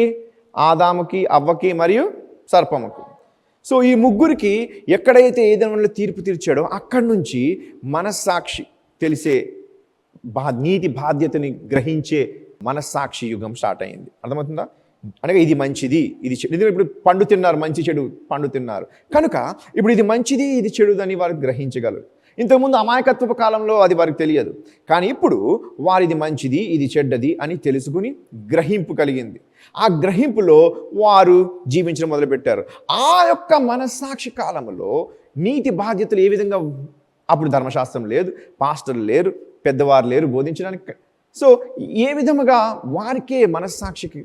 ఆదాముకి, అవ్వకి మరియు సర్పముకు. సో ఈ ముగ్గురికి ఎక్కడైతే ఏదైనా తీర్పు తీర్చాడో అక్కడి నుంచి మనస్సాక్షి తెలిసే నీతి బాధ్యతని గ్రహించే మనస్సాక్షి యుగం స్టార్ట్ అయింది. అర్థమవుతుందా? అనగా ఇది మంచిది, ఇది చెడు. ఇప్పుడు పండు తిన్నారు, మంచి చెడు పండు తిన్నారు కనుక ఇప్పుడు ఇది మంచిది ఇది చెడుదని వారు గ్రహించగలరు. ఇంతకుముందు అమాయకత్వ కాలంలో అది వారికి తెలియదు, కానీ ఇప్పుడు వారిది మంచిది ఇది చెడ్డది అని తెలుసుకుని గ్రహింపు కలిగింది. ఆ గ్రహింపులో వారు జీవించడం మొదలుపెట్టారు. ఆ యొక్క మనస్సాక్షి కాలంలో నీతి బాధ్యతలు ఏ విధంగా, అప్పుడు ధర్మశాస్త్రం లేదు, పాస్టర్లు లేరు, పెద్దవారు లేరు బోధించడానికి. సో ఏ విధముగా వారికే మనస్సాక్షికి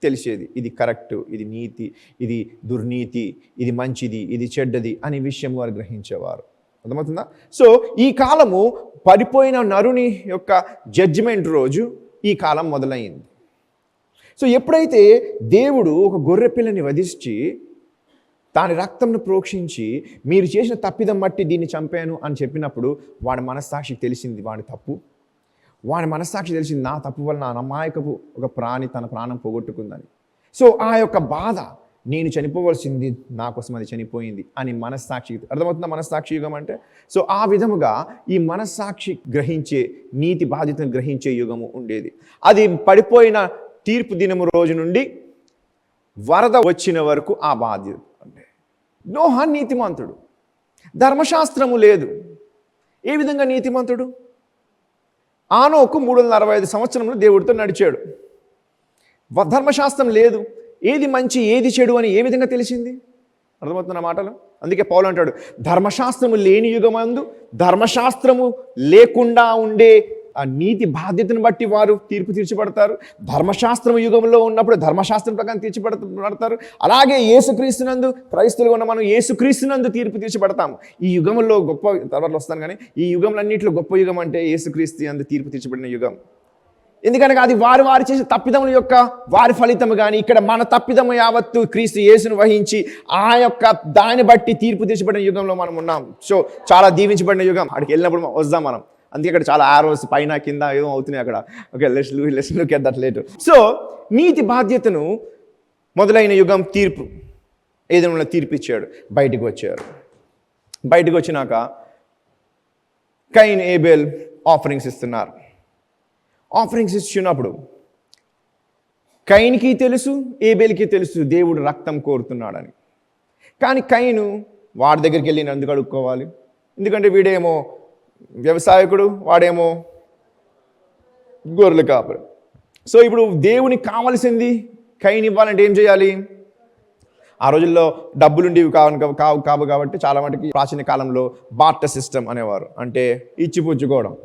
తెలిసేది ఇది కరెక్ట్, ఇది నీతి, ఇది దుర్నీతి, ఇది మంచిది, ఇది చెడ్డది అనే విషయం వారు గ్రహించేవారు. అర్థమవుతుందా? సో ఈ కాలము పడిపోయిన నరుని యొక్క జడ్జిమెంట్ రోజు ఈ కాలం మొదలైంది. సో ఎప్పుడైతే దేవుడు ఒక గొర్రె పిల్లని వధించి దాని రక్తంను ప్రోక్షించి మీరు చేసిన తప్పిదం బట్టి దీన్ని చంపాను అని చెప్పినప్పుడు వాడి మనస్సాక్షికి తెలిసింది వాడి తప్పు. వాడి మనస్సాక్షి తెలిసింది నా తప్పు వల్ల నా అమాయకపు ఒక ప్రాణి తన ప్రాణం పోగొట్టుకుందని. సో ఆ యొక్క బాధ, నేను చనిపోవలసింది నా కోసం అది చనిపోయింది అని మనస్సాక్షి, అర్థమవుతుందా మనస్సాక్షి యుగం అంటే? సో ఆ విధముగా ఈ మనస్సాక్షి గ్రహించే, నీతి బాధ్యతను గ్రహించే యుగము ఉండేది. అది పడిపోయిన తీర్పు దినము రోజు నుండి వరద వచ్చిన వరకు ఆ బాధ్యత. అంటే నోహా నీతిమంతుడు, ధర్మశాస్త్రము లేదు. ఏ విధంగా నీతిమంతుడు? ఆనోకు 365 సంవత్సరంలో దేవుడితో నడిచాడు. ధర్మశాస్త్రం లేదు. ఏది మంచి ఏది చెడు అని ఏ విధంగా తెలిసింది? అర్థమవుతున్న మాటలు. అందుకే పౌలు అంటాడు, ధర్మశాస్త్రము లేని యుగమందు ధర్మశాస్త్రము లేకుండా ఉండే ఆ నీతి బాధ్యతను బట్టి వారు తీర్పు తీర్చిపడతారు. ధర్మశాస్త్రం యుగంలో ఉన్నప్పుడు ధర్మశాస్త్రం ప్రకారం తీర్చిపడతారు. అలాగే యేసుక్రీస్తునందు క్రైస్తవులుగా ఉన్న మనం యేసుక్రీస్తునందు తీర్పు తీర్చిపడతాము. ఈ యుగంలో గొప్ప, తర్వాత వస్తాను కానీ, ఈ యుగంలన్నింటిలో గొప్ప యుగం అంటే యేసుక్రీస్తు యందు తీర్పు తీర్చిపడిన యుగం. ఎందుకనగా అది వారు చేసే తప్పిదముల యొక్క వారి ఫలితము. కానీ ఇక్కడ మన తప్పిదము యావత్తు క్రీస్తు యేసును వహించి ఆ యొక్క దాన్ని బట్టి తీర్పు తీర్చిపడిన యుగంలో మనం ఉన్నాం. సో చాలా దీవించబడిన యుగం. అక్కడికి వెళ్ళినప్పుడు వద్దాం మనం. అందుకే అక్కడ చాలా ఆరోస్ పైన కింద ఏమో అవుతున్నాయి అక్కడ. Okay, let's look at that later. So నీతి బాధ్యతను మొదలైన యుగం తీర్పు, ఏదైనా తీర్పు ఇచ్చాడు. బయటికి వచ్చారు. బయటకు వచ్చినాక కైన్ ఏబేల్ ఆఫరింగ్స్ ఇస్తున్నారు. ఆఫరింగ్స్ ఇచ్చినప్పుడు కైన్కి తెలుసు, ఏబేల్కి తెలుసు దేవుడు రక్తం కోరుతున్నాడని. కానీ కైను వాడి దగ్గరికి వెళ్ళి ఎందుకు అడుక్కోవాలి? ఎందుకంటే వీడేమో వ్యవసాయకుడు, వాడేమో గొర్రెలు కాపరు. సో ఇప్పుడు దేవునికి కావాల్సింది కైన్ ఇవ్వాలంటే ఏం చేయాలి? ఆ రోజుల్లో డబ్బులుండేవి కావు కాబట్టి చాలా మటుకి ప్రాచీన కాలంలో బార్టర్ సిస్టమ్ అనేవారు. అంటే ఇచ్చిపుచ్చుకోవడం.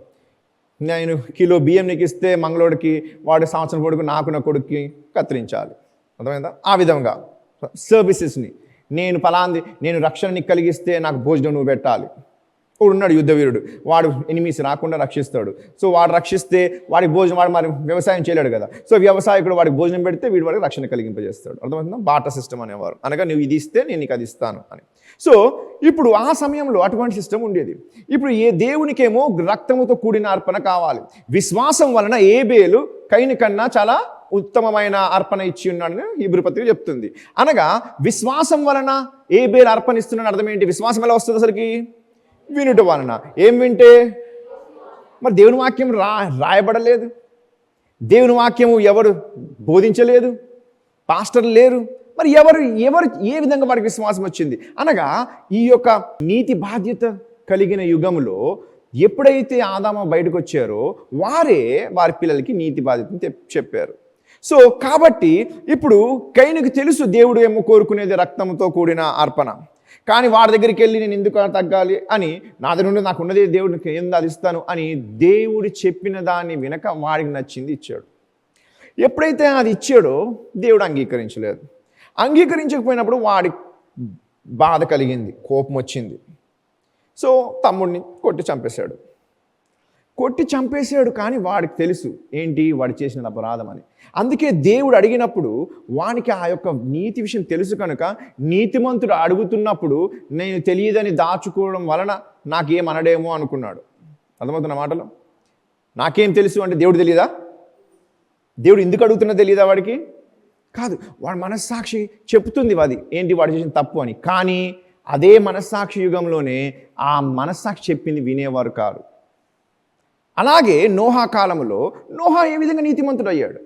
నేను కిలో బియ్యం నీకు ఇస్తే మంగళోడికి వాడు సంవత్సరం కొడుకు నాకు నా కొడుక్కి కత్తిరించాలి. అర్థమైందా? ఆ విధంగా సర్వీసెస్ని, నేను రక్షణ నీకు కలిగిస్తే నాకు భోజనం నువ్వు పెట్టాలి. వాడు ఉన్నాడు యుద్ధవీరుడు, వాడు ఎనిమిస్ రాకుండా రక్షిస్తాడు. సో వాడు రక్షిస్తే వాడికి భోజనం, వాడు మరి వ్యవసాయం చేయలేడు కదా. సో వ్యవసాయకుడు వాడికి భోజనం పెడితే వీడు వాడికి రక్షణ కలిగింపజేస్తాడు. అర్థమవుతుందా? బార్టర్ సిస్టమ్ అనేవారు. అనగా నువ్వు ఇది ఇస్తే నేను నీకు అది ఇస్తాను అని. సో ఇప్పుడు ఆ సమయంలో అటువంటి సిస్టమ్ ఉండేది. ఇప్పుడు ఏ దేవునికేమో రక్తముతో కూడిన అర్పణ కావాలి. విశ్వాసం వలన ఏబేలు కైను కన్నా చాలా ఉత్తమమైన అర్పణ ఇచ్చి ఉన్నాడని హీబ్రూ పత్రిక చెప్తుంది. అనగా విశ్వాసం వలన ఏబేలు అర్పణ ఇస్తున్నాడు. అర్థం ఏంటి? విశ్వాసం ఎలా వస్తుంది అసలుకి? వినుట వలన. ఏం వింటే? మరి దేవుని వాక్యం రాయబడలేదు. దేవుని వాక్యము ఎవరు బోధించలేదు, పాస్టర్లు లేరు. మరి ఎవరు ఏ విధంగా వారికి విశ్వాసం వచ్చింది? అనగా ఈ యొక్క నీతి బాధ్యత కలిగిన యుగంలో ఎప్పుడైతే ఆదాము బయటకు వచ్చారో వారే వారి పిల్లలకి నీతి బాధ్యతను చెప్పారు. సో కాబట్టి ఇప్పుడు కైనుకు తెలుసు దేవుడు ఏమో కోరుకునేది రక్తంతో కూడిన అర్పణ. కానీ వాడి దగ్గరికి వెళ్ళి నేను ఎందుకు తగ్గాలి అని, నా దగ్గర నుండి నాకు ఉన్నది దేవుడికి ఏందో అది ఇస్తాను అని దేవుడు చెప్పిన దాన్ని వినక వాడికి నచ్చింది ఇచ్చాడు. ఎప్పుడైతే అది ఇచ్చాడో దేవుడు అంగీకరించలేదు. అంగీకరించకపోయినప్పుడు వాడి బాధ కలిగింది, కోపం వచ్చింది. సో తమ్ముడిని కొట్టి చంపేశాడు. కానీ వాడికి తెలుసు ఏంటి వాడు చేసిన అపరాధం అని. అందుకే దేవుడు అడిగినప్పుడు వానికి ఆ యొక్క నీతి విషయం తెలుసు కనుక, నీతిమంతుడు అడుగుతున్నప్పుడు నేను తెలియదని దాచుకోవడం వలన నాకేమనడేమో అనుకున్నాడు. అర్థమవుతున్న మాటలు? నాకేం తెలుసు అంటే దేవుడు తెలియదా? దేవుడు ఎందుకు అడుగుతున్నా తెలియదా వాడికి? కాదు, వాడి మనస్సాక్షి చెప్తుంది అది ఏంటి వాడు చేసిన తప్పు అని. కానీ అదే మనస్సాక్షి యుగంలోనే ఆ మనస్సాక్షి చెప్పింది వినేవారు కాదు. అలాగే నోహా కాలంలో నోహా ఏ విధంగా నీతిమంతుడు అయ్యాడు?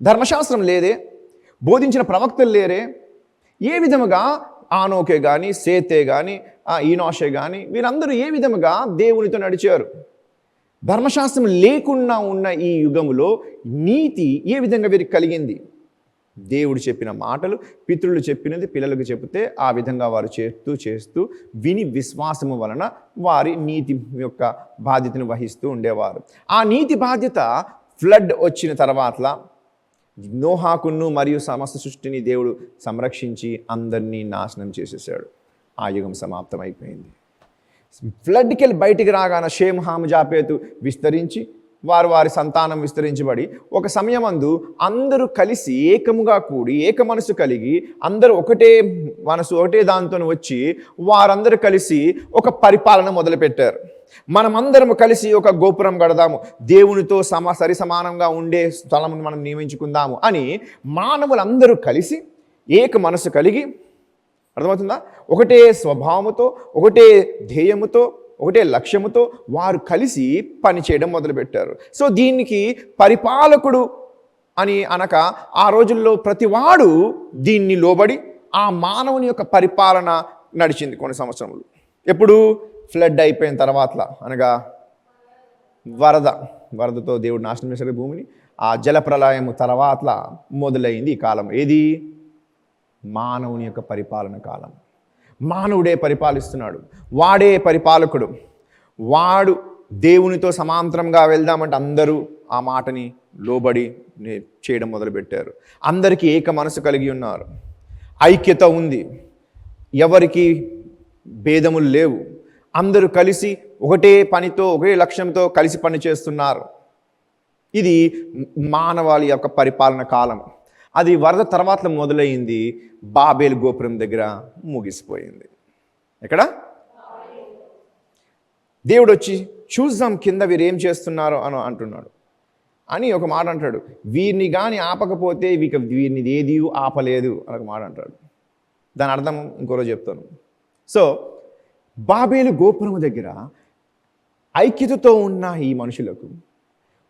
ధర్మశాస్త్రం లేదే, బోధించిన ప్రవక్తలు లేరే. ఏ విధముగా ఆనోకే కానీ, సేతే కానీ, ఈనోషే కానీ వీరందరూ ఏ విధముగా దేవునితో నడిచారు? ధర్మశాస్త్రం లేకుండా ఉన్న ఈ యుగములో నీతి ఏ విధంగా వీరికి కలిగింది? దేవుడు చెప్పిన మాటలు, పితరులు చెప్పినది పిల్లలకు చెబితే ఆ విధంగా వారు చేస్తూ విని విశ్వాసము వలన వారి నీతి యొక్క బాధ్యతను వహిస్తూ ఉండేవారు. ఆ నీతి బాధ్యత ఫ్లడ్ వచ్చిన తర్వాత నోహాకును మరియు సమస్త సృష్టిని దేవుడు సంరక్షించి అందరినీ నాశనం చేసేసాడు. ఆ యుగం సమాప్తం అయిపోయింది. ఫ్లడ్కి వెళ్ళి బయటికి రాగానే షేమ్, హామ్, జాపేతు విస్తరించి వారి వారి సంతానం విస్తరించబడి ఒక సమయమందు అందరూ కలిసి ఏకముగా కూడి ఏక మనసు కలిగి అందరూ ఒకటే మనసు ఒకటే దాంతో వచ్చి వారందరూ కలిసి ఒక పరిపాలన మొదలుపెట్టారు. మనమందరం కలిసి ఒక గోపురం కడదాము, దేవునితో సరి సమానంగా ఉండే స్థలమును మనం నియమించుకుందాము అని మానవులందరూ కలిసి ఏక మనసు కలిగి, అర్థమవుతుందా, ఒకటే స్వభావముతో ఒకటే ధ్యేయముతో ఒకటే లక్ష్యముతో వారు కలిసి పనిచేయడం మొదలుపెట్టారు. సో దీనికి పరిపాలకుడు అని అనక ఆ రోజుల్లో ప్రతివాడు దీన్ని లోబడి ఆ మానవుని యొక్క పరిపాలన నడిచింది కొన్ని సంవత్సరములు. ఎప్పుడు? ఫ్లడ్ అయిపోయిన తర్వాత, అనగా వరదతో దేవుడు నాశనం చేశాడు భూమిని. ఆ జలప్రలయము తర్వాత మొదలైంది ఈ కాలం. ఏది? మానవుని యొక్క పరిపాలన కాలం. మానవుడే పరిపాలిస్తున్నాడు, వాడే పరిపాలకుడు. వాడు దేవునితో సమాంతరంగా వెళ్దామంటే అందరూ ఆ మాటని లోబడి చేయడం మొదలుపెట్టారు. అందరికీ ఏక మనసు కలిగి ఉన్నారు, ఐక్యత ఉంది, ఎవరికి భేదములు లేవు. అందరూ కలిసి ఒకటే పనితో ఒకే లక్ష్యంతో కలిసి పని చేస్తున్నారు. ఇది మానవాళి యొక్క పరిపాలన కాలం. అది వరద తర్వాత మొదలైంది, బాబేలు గోపురం దగ్గర ముగిసిపోయింది. ఎక్కడ? దేవుడు వచ్చి చూద్దాం కింద వీరు ఏం చేస్తున్నారో అని అంటున్నాడు అని ఒక మాట అంటాడు. వీరిని కానీ ఆపకపోతే వీరిని ఏది ఆపలేదు అని ఒక మాట అంటాడు. దాని అర్థం ఇంకోరోజు చెప్తాను. సో బాబేలు గోపురం దగ్గర ఐక్యతతో ఉన్న ఈ మనుషులకు,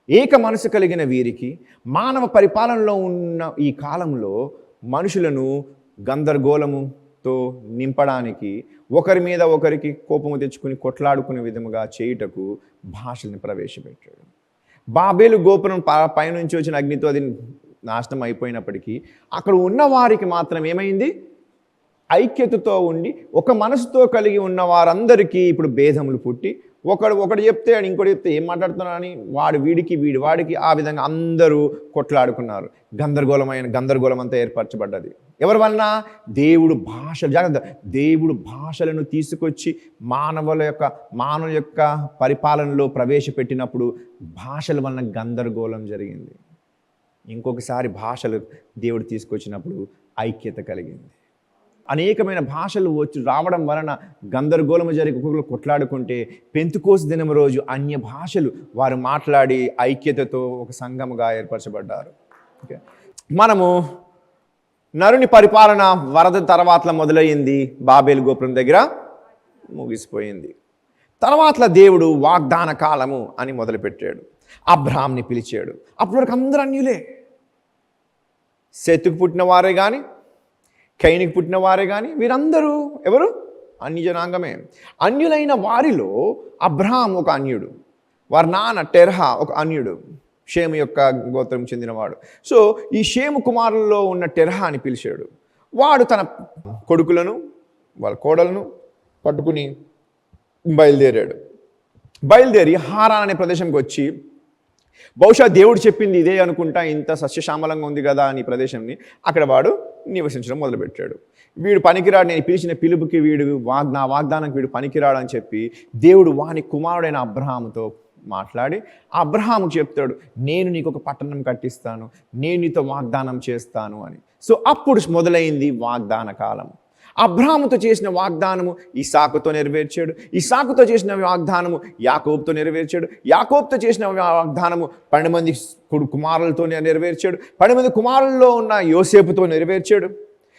ఏక మనసు కలిగిన వీరికి, మానవ పరిపాలనలో ఉన్న ఈ కాలంలో మనుషులను గందరగోళముతో నింపడానికి, ఒకరి మీద ఒకరికి కోపము తెచ్చుకుని కొట్లాడుకునే విధముగా చేయుటకు భాషల్ని ప్రవేశపెట్టాడు. బాబేలు గోపురం పైనుంచి వచ్చిన అగ్నితో అది నాశనం అయిపోయినప్పటికీ అక్కడ ఉన్న వారికి మాత్రం ఏమైంది? ఐక్యతతో ఉండి ఒక మనసుతో కలిగి ఉన్న వారందరికీ ఇప్పుడు భేదములు పుట్టి ఒకడు చెప్తే ఇంకోటి చెప్తే ఏం మాట్లాడుతున్నారని వాడికి ఆ విధంగా అందరూ కొట్లాడుకున్నారు. గందరగోళం అంతా ఏర్పరచబడ్డది. ఎవరి వలన? దేవుడు భాషలను తీసుకొచ్చి మానవుల యొక్క పరిపాలనలో ప్రవేశపెట్టినప్పుడు భాషల వలన గందరగోళం జరిగింది. ఇంకొకసారి భాషలు దేవుడు తీసుకొచ్చినప్పుడు ఐక్యత కలిగింది. అనేకమైన భాషలు రావడం వలన గందరగోళము జరిగి ఒక్కొక్కరు కొట్లాడుకుంటే పెంతుకోసు దినం రోజు అన్య భాషలు వారు మాట్లాడి ఐక్యతతో ఒక సంఘముగా ఏర్పరచబడ్డారు. ఓకే, మనము నరుని పరిపాలన వరద తర్వాత మొదలయ్యింది, బాబేలు గోపురం దగ్గర ముగిసిపోయింది. తర్వాత దేవుడు వాగ్దాన కాలము అని మొదలుపెట్టాడు. అబ్రాహాంని పిలిచాడు. అప్పటి వరకు అందరూ అన్యులే. సెతుకు పుట్టిన వారే కానీ, కైనికి పుట్టిన వారే కానీ, వీరందరూ ఎవరు? అన్య జనాంగమే. అన్యులైన వారిలో అబ్రహాం ఒక అన్యుడు, వారి నాన్న టెరహా ఒక అన్యుడు, షేము యొక్క గోత్రం చెందినవాడు. సో ఈ షేము కుమారుల్లో ఉన్న టెరహా అని పిలిచాడు. వాడు తన కొడుకులను వాళ్ళ కోడలను పట్టుకుని బయలుదేరి హారాన్ అనే ప్రదేశంకి వచ్చి, బహుశా దేవుడు చెప్పింది ఇదే అనుకుంటా, ఇంత సస్యశ్యామలంగా ఉంది కదా అని ప్రదేశంని అక్కడ వాడు నివసించడం మొదలుపెట్టాడు. వీడు పనికిరాడు, నేను పిలిచిన పిలుపుకి నా వాగ్దానానికి వీడు పనికిరాడు అని చెప్పి దేవుడు వాని కుమారుడైన అబ్రహాముతో మాట్లాడి అబ్రహాముకు చెప్తాడు, నేను నీకు ఒక పట్టణం కట్టిస్తాను, నేను నీతో వాగ్దానం చేస్తాను అని. సో అప్పుడు మొదలైంది వాగ్దాన కాలం. అబ్రహాముతో చేసిన వాగ్దానము ఇస్సాకుతో నెరవేర్చాడు, ఇస్సాకుతో చేసిన వాగ్దానము యాకోబుతో నెరవేర్చాడు, యాకోబుతో చేసిన వాగ్దానము 12 మంది కుమారులతో నెరవేర్చాడు, 12 మంది కుమారుల్లో ఉన్న యోసేపుతో నెరవేర్చాడు.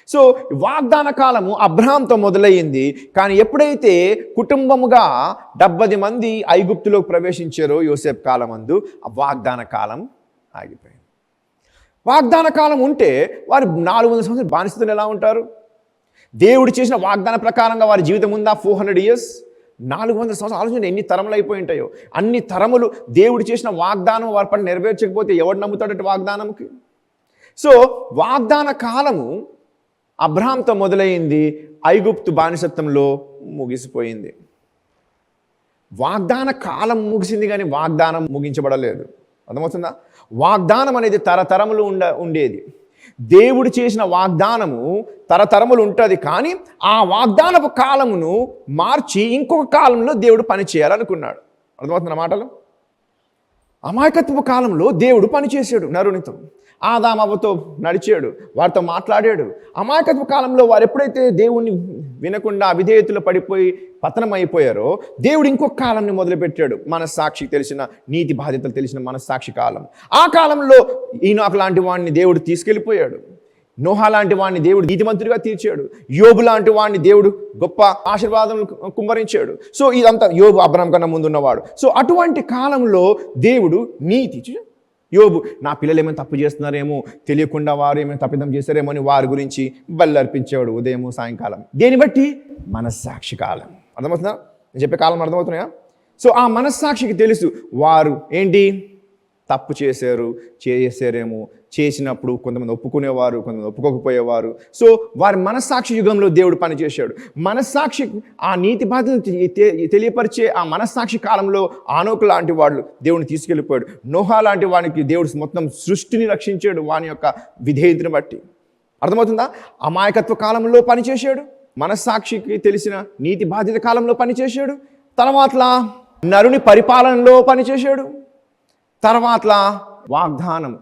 సో వాగ్దాన కాలము అబ్రహాంతో మొదలయ్యింది. కానీ ఎప్పుడైతే కుటుంబముగా 70 మంది ఐగుప్తులోకి ప్రవేశించారో యోసేపు కాలమందు, ఆ వాగ్దాన కాలం ఆగిపోయింది. వాగ్దాన కాలం ఉంటే వారు 400 సంవత్సరాలు బానిసతలు ఎలా ఉంటారు? దేవుడు చేసిన వాగ్దాన ప్రకారంగా వారి జీవితం ఉందా? 400 years, 400 సంవత్సరాలు. ఆలోచన ఎన్ని తరములు అయిపోయి ఉంటాయో. అన్ని తరములు దేవుడు చేసిన వాగ్దానం వారి పని నెరవేర్చకపోతే ఎవడు నమ్ముతాడట వాగ్దానంకి? సో వాగ్దాన కాలము అబ్రహాంతో మొదలైంది, ఐగుప్తు బానిసత్వంలో ముగిసిపోయింది. వాగ్దాన కాలం ముగిసింది కానీ వాగ్దానం ముగించబడలేదు. అర్థమవుతుందా? వాగ్దానం అనేది తరతరములు ఉండేది. దేవుడు చేసిన వాగ్దానము తరతరములు ఉంటుంది, కానీ ఆ వాగ్దానపు కాలమును మార్చి ఇంకొక కాలంలో దేవుడు పని చేయాలనుకున్నాడు. అర్థమవుతున్న మాటలు? అమాయకత్వ కాలంలో దేవుడు పనిచేశాడు నరునితో. ఆదామవ్వతో నడిచాడు, వారితో మాట్లాడాడు. అమాయకత్వ కాలంలో వారు ఎప్పుడైతే దేవుణ్ణి వినకుండా అవిధేయతలో పడిపోయి పతనం అయిపోయారో, దేవుడు ఇంకొక కాలంని మొదలుపెట్టాడు. మనస్సాక్షి తెలిసిన, నీతి బాధ్యతలు తెలిసిన మనస్సాక్షి కాలం. ఆ కాలంలో ఈనాకు లాంటి వాడిని దేవుడు తీసుకెళ్ళిపోయాడు. నోహా లాంటి వాడిని దేవుడు నీతిమంతుడిగా తీర్చాడు. యోబు లాంటి వాడిని దేవుడు గొప్ప ఆశీర్వాదం కుమ్మరించాడు. సో ఇదంతా యోబు అబ్రహాం కన్నా ముందున్నవాడు. సో అటువంటి కాలంలో దేవుడు నీతి, యోబు నా పిల్లలు ఏమైనా తప్పు చేస్తున్నారేమో, తెలియకుండా వారు ఏమైనా తప్పిదం చేస్తారేమో అని వారి గురించి బల్లర్పించేవాడు ఉదయం సాయంకాలం. దేన్ని బట్టి? మనస్సాక్షి కాలం. అర్థమవుతుందా? నేను చెప్పే కాలం అర్థమవుతున్నాయా? సో ఆ మనస్సాక్షికి తెలుసు వారు ఏంటి తప్పు చేశారేమో, చేసినప్పుడు కొంతమంది ఒప్పుకునేవారు, కొంతమంది ఒప్పుకోకపోయేవారు. సో వారి మనస్సాక్షి యుగంలో దేవుడు పనిచేశాడు. మనస్సాక్షి ఆ నీతి బాధ్యతలు తెలియపరిచే ఆ మనస్సాక్షి కాలంలో ఆనోకు లాంటి వాళ్ళు దేవుడిని తీసుకెళ్ళిపోయాడు. నోహా లాంటి వానికి దేవుడు మొత్తం సృష్టిని రక్షించాడు వాని యొక్క విధేయతను బట్టి. అర్థమవుతుందా? అమాయకత్వ కాలంలో పనిచేశాడు, మనస్సాక్షికి తెలిసిన నీతి బాధ్యత కాలంలో పనిచేశాడు, తర్వాత నరుని పరిపాలనలో పనిచేశాడు, తర్వాత వాగ్దానం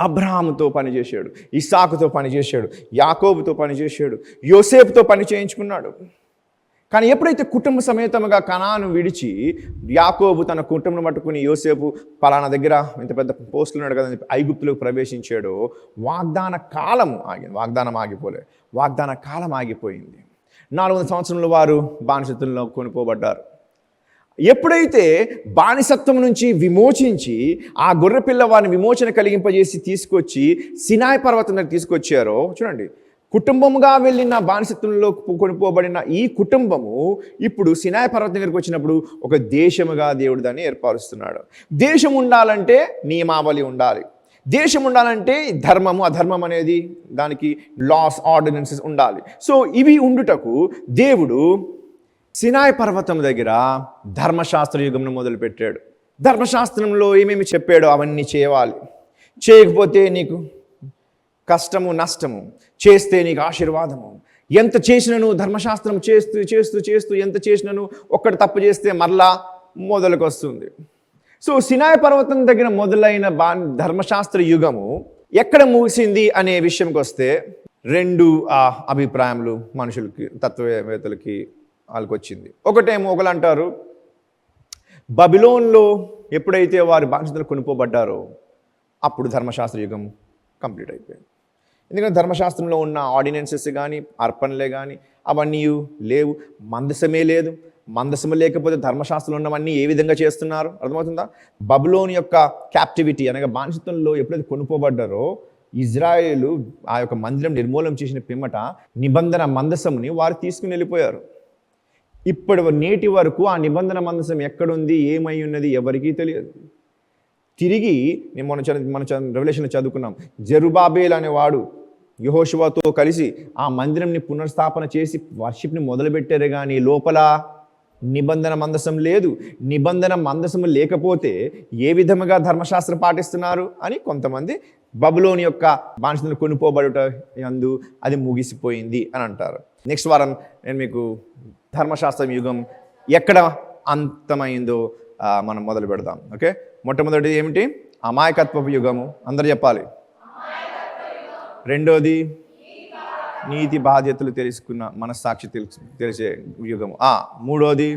అబ్రహాముతో పనిచేశాడు, ఇస్సాకుతో పనిచేశాడు, యాకోబుతో పనిచేశాడు, యోసేపుతో పని చేయించుకున్నాడు. కానీ ఎప్పుడైతే కుటుంబ సమేతముగా కనాను విడిచి యాకోబు తన కుటుంబం పట్టుకుని యోసేపు పలానా దగ్గర ఇంత పెద్ద పోస్టులు ఉన్నాడు కదా ఐగుప్తులోకి ప్రవేశించాడో వాగ్దాన కాలం ఆగింది. వాగ్దానం ఆగిపోలే, వాగ్దాన కాలం ఆగిపోయింది. 400 సంవత్సరంలో వారు బానిసత్వంలో కొనుక్కోబడ్డారు. ఎప్పుడైతే బానిసత్వం నుంచి విమోచించి ఆ గొర్రెపిల్ల వారిని విమోచన కలిగింపజేసి తీసుకొచ్చి సినాయి పర్వతం దగ్గర తీసుకొచ్చారో చూడండి, కుటుంబముగా వెళ్ళిన బానిసత్వంలో కొనుక్కోబడిన ఈ కుటుంబము ఇప్పుడు సినాయి పర్వతం దగ్గరికి వచ్చినప్పుడు ఒక దేశముగా దేవుడు దాన్ని ఏర్పరుస్తున్నాడు. దేశం ఉండాలంటే నియమావళి ఉండాలి, దేశం ఉండాలంటే ధర్మము అధర్మం అనేది దానికి లాస్ ఆర్డినెన్సెస్ ఉండాలి. సో ఇవి ఉండుటకు దేవుడు సినాయి పర్వతం దగ్గర ధర్మశాస్త్ర యుగంను మొదలుపెట్టాడు. ధర్మశాస్త్రంలో ఏమేమి చెప్పాడో అవన్నీ చేయాలి, చేయకపోతే నీకు కష్టము నష్టము, చేస్తే నీకు ఆశీర్వాదము. ఎంత చేసినను ధర్మశాస్త్రం చేస్తూ చేస్తూ చేస్తూ ఎంత చేసినను ఒక్కటి తప్పు చేస్తే మరలా మొదలుకు వస్తుంది. సో సినాయి పర్వతం దగ్గర మొదలైన ధర్మశాస్త్ర యుగము ఎక్కడ ముగిసింది అనే విషయంకి వస్తే 2 అభిప్రాయములు మనుషులకి, తత్వవేత్తలకి వాళ్ళకి వచ్చింది. ఒకళ్ళు అంటారు బబిలోన్లో ఎప్పుడైతే వారి బానిసలు కొనుక్కోబడ్డారో అప్పుడు ధర్మశాస్త్ర యుగం కంప్లీట్ అయిపోయింది. ఎందుకంటే ధర్మశాస్త్రంలో ఉన్న ఆర్డినెన్సెస్ కానీ అర్పణలే కానీ అవన్నీ లేవు, మందసమే లేదు. మందసము లేకపోతే ధర్మశాస్త్రంలో ఉన్నవన్నీ ఏ విధంగా చేస్తున్నారు అర్థమవుతుందా? బబులోన్ యొక్క క్యాప్టివిటీ అనగా బానిసత్వంలో ఎప్పుడైతే కొనుక్కోబడ్డారో ఇజ్రాయేలు ఆ యొక్క మందిరం నిర్మూలన చేసిన పిమ్మట నిబంధన మందసముని వారు తీసుకుని వెళ్ళిపోయారు. ఇప్పటి నేటి వరకు ఆ నిబంధన మందసం ఎక్కడుంది, ఏమై ఉన్నది ఎవరికీ తెలియదు. తిరిగి మన రెవల్యూషన్లో చదువుకున్నాం, జెరుబాబేల్ అనేవాడు యెహోషువతో కలిసి ఆ మందిరంని పునర్స్థాపన చేసి వర్షిప్ని మొదలుపెట్టారు. కానీ లోపల నిబంధన మందసం లేదు. నిబంధన మందసము లేకపోతే ఏ విధముగా ధర్మశాస్త్రం పాటిస్తున్నారు అని కొంతమంది బబులోని యొక్క బానిసలను కొనుక్కోబడుట యందు అది ముగిసిపోయింది అని అంటారు. నెక్స్ట్ వారం నేను మీకు ధర్మశాస్త్రం యుగం ఎక్కడ అంతమైందో మనం మొదలు పెడదాం. ఓకే, మొట్టమొదటిది ఏమిటి? అమాయకత్వపు యుగము, అందరు చెప్పాలి. రెండోది నీతి బాధ్యతలు తెలుసుకున్న మనస్సాక్షి తెలిసే యుగము. మూడోది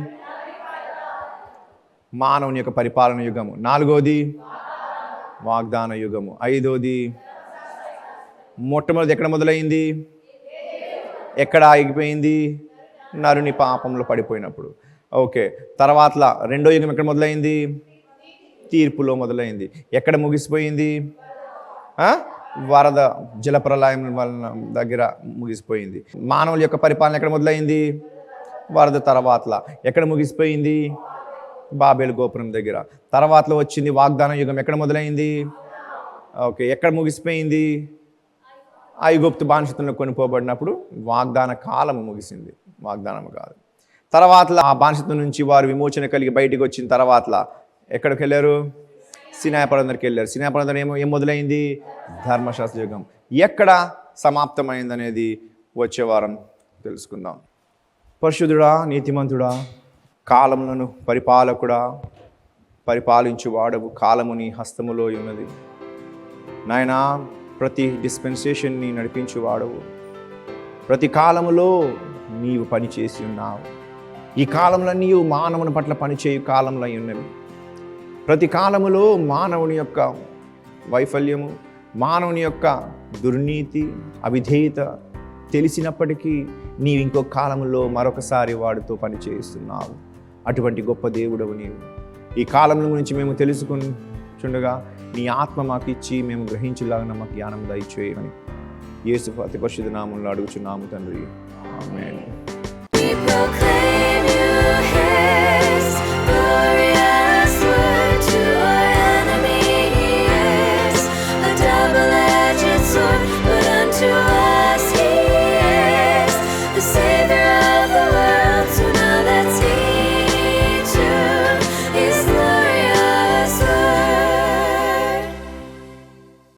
మానవుని యొక్క పరిపాలన యుగము. నాలుగోది వాగ్దాన యుగము. ఐదోది మొట్టమొదటి ఎక్కడ మొదలైంది, ఎక్కడ ఆగిపోయింది? నరుని పాపంలో పడిపోయినప్పుడు. ఓకే, తర్వాత రెండో యుగం ఎక్కడ మొదలైంది? తీర్పులో మొదలైంది. ఎక్కడ ముగిసిపోయింది? వరద జలప్రలయం వలన దగ్గర ముగిసిపోయింది. మానవుల యొక్క పరిపాలన ఎక్కడ మొదలైంది? వరద తర్వాత. ఎక్కడ ముగిసిపోయింది? బాబేలు గోపురం దగ్గర. తర్వాత వచ్చింది వాగ్దాన యుగం. ఎక్కడ మొదలైంది? ఓకే, ఎక్కడ ముగిసిపోయింది? ఐగుప్తు బానిసత్వంలో కొనుక్కోబడినప్పుడు వాగ్దాన కాలము ముగిసింది, వాగ్దానం కాదు. తర్వాత ఆ బానిసత్వం నుంచి వారు విమోచన కలిగి బయటికి వచ్చిన తర్వాత ఎక్కడికి వెళ్ళారు? సినాయి పర్వతం దగ్గరికి వెళ్ళారు. సినాయి పర్వతం ఏం మొదలైంది? ధర్మశాస్త్ర యుగం. ఎక్కడ సమాప్తమైంది అనేది వచ్చే వారం తెలుసుకుందాం. పరిశుద్ధుడా, నీతిమంతుడా, కాలములను పరిపాలకుడా, పరిపాలించు వాడవు, కాలము నీ హస్తములో ఉన్నది నాయనా. ప్రతి డిస్పెన్సేషన్ని నడిపించు వాడవు, ప్రతి కాలములో నీవు పనిచేసి ఉన్నావు. ఈ కాలంలో నీవు మానవుని పట్ల పనిచేయు కాలంలో ఉన్నవి. ప్రతి కాలములో మానవుని యొక్క వైఫల్యము, మానవుని యొక్క దుర్నీతి, అవిధేయత తెలిసినప్పటికీ నీవు ఇంకో కాలంలో మరొకసారి వాడితో పనిచేస్తున్నావు. అటువంటి గొప్ప దేవుడవు నీవు. ఈ కాలం గురించి మేము తెలుసుకుంటుండగా నీ ఆత్మ మాకు ఇచ్చి మేము గ్రహించలాగా మాకు జ్ఞానం దయచేయమని యేసు అతి పరిశుద్ధ నామములో అడుగుచున్నాము తండ్రి. ఆమేన్.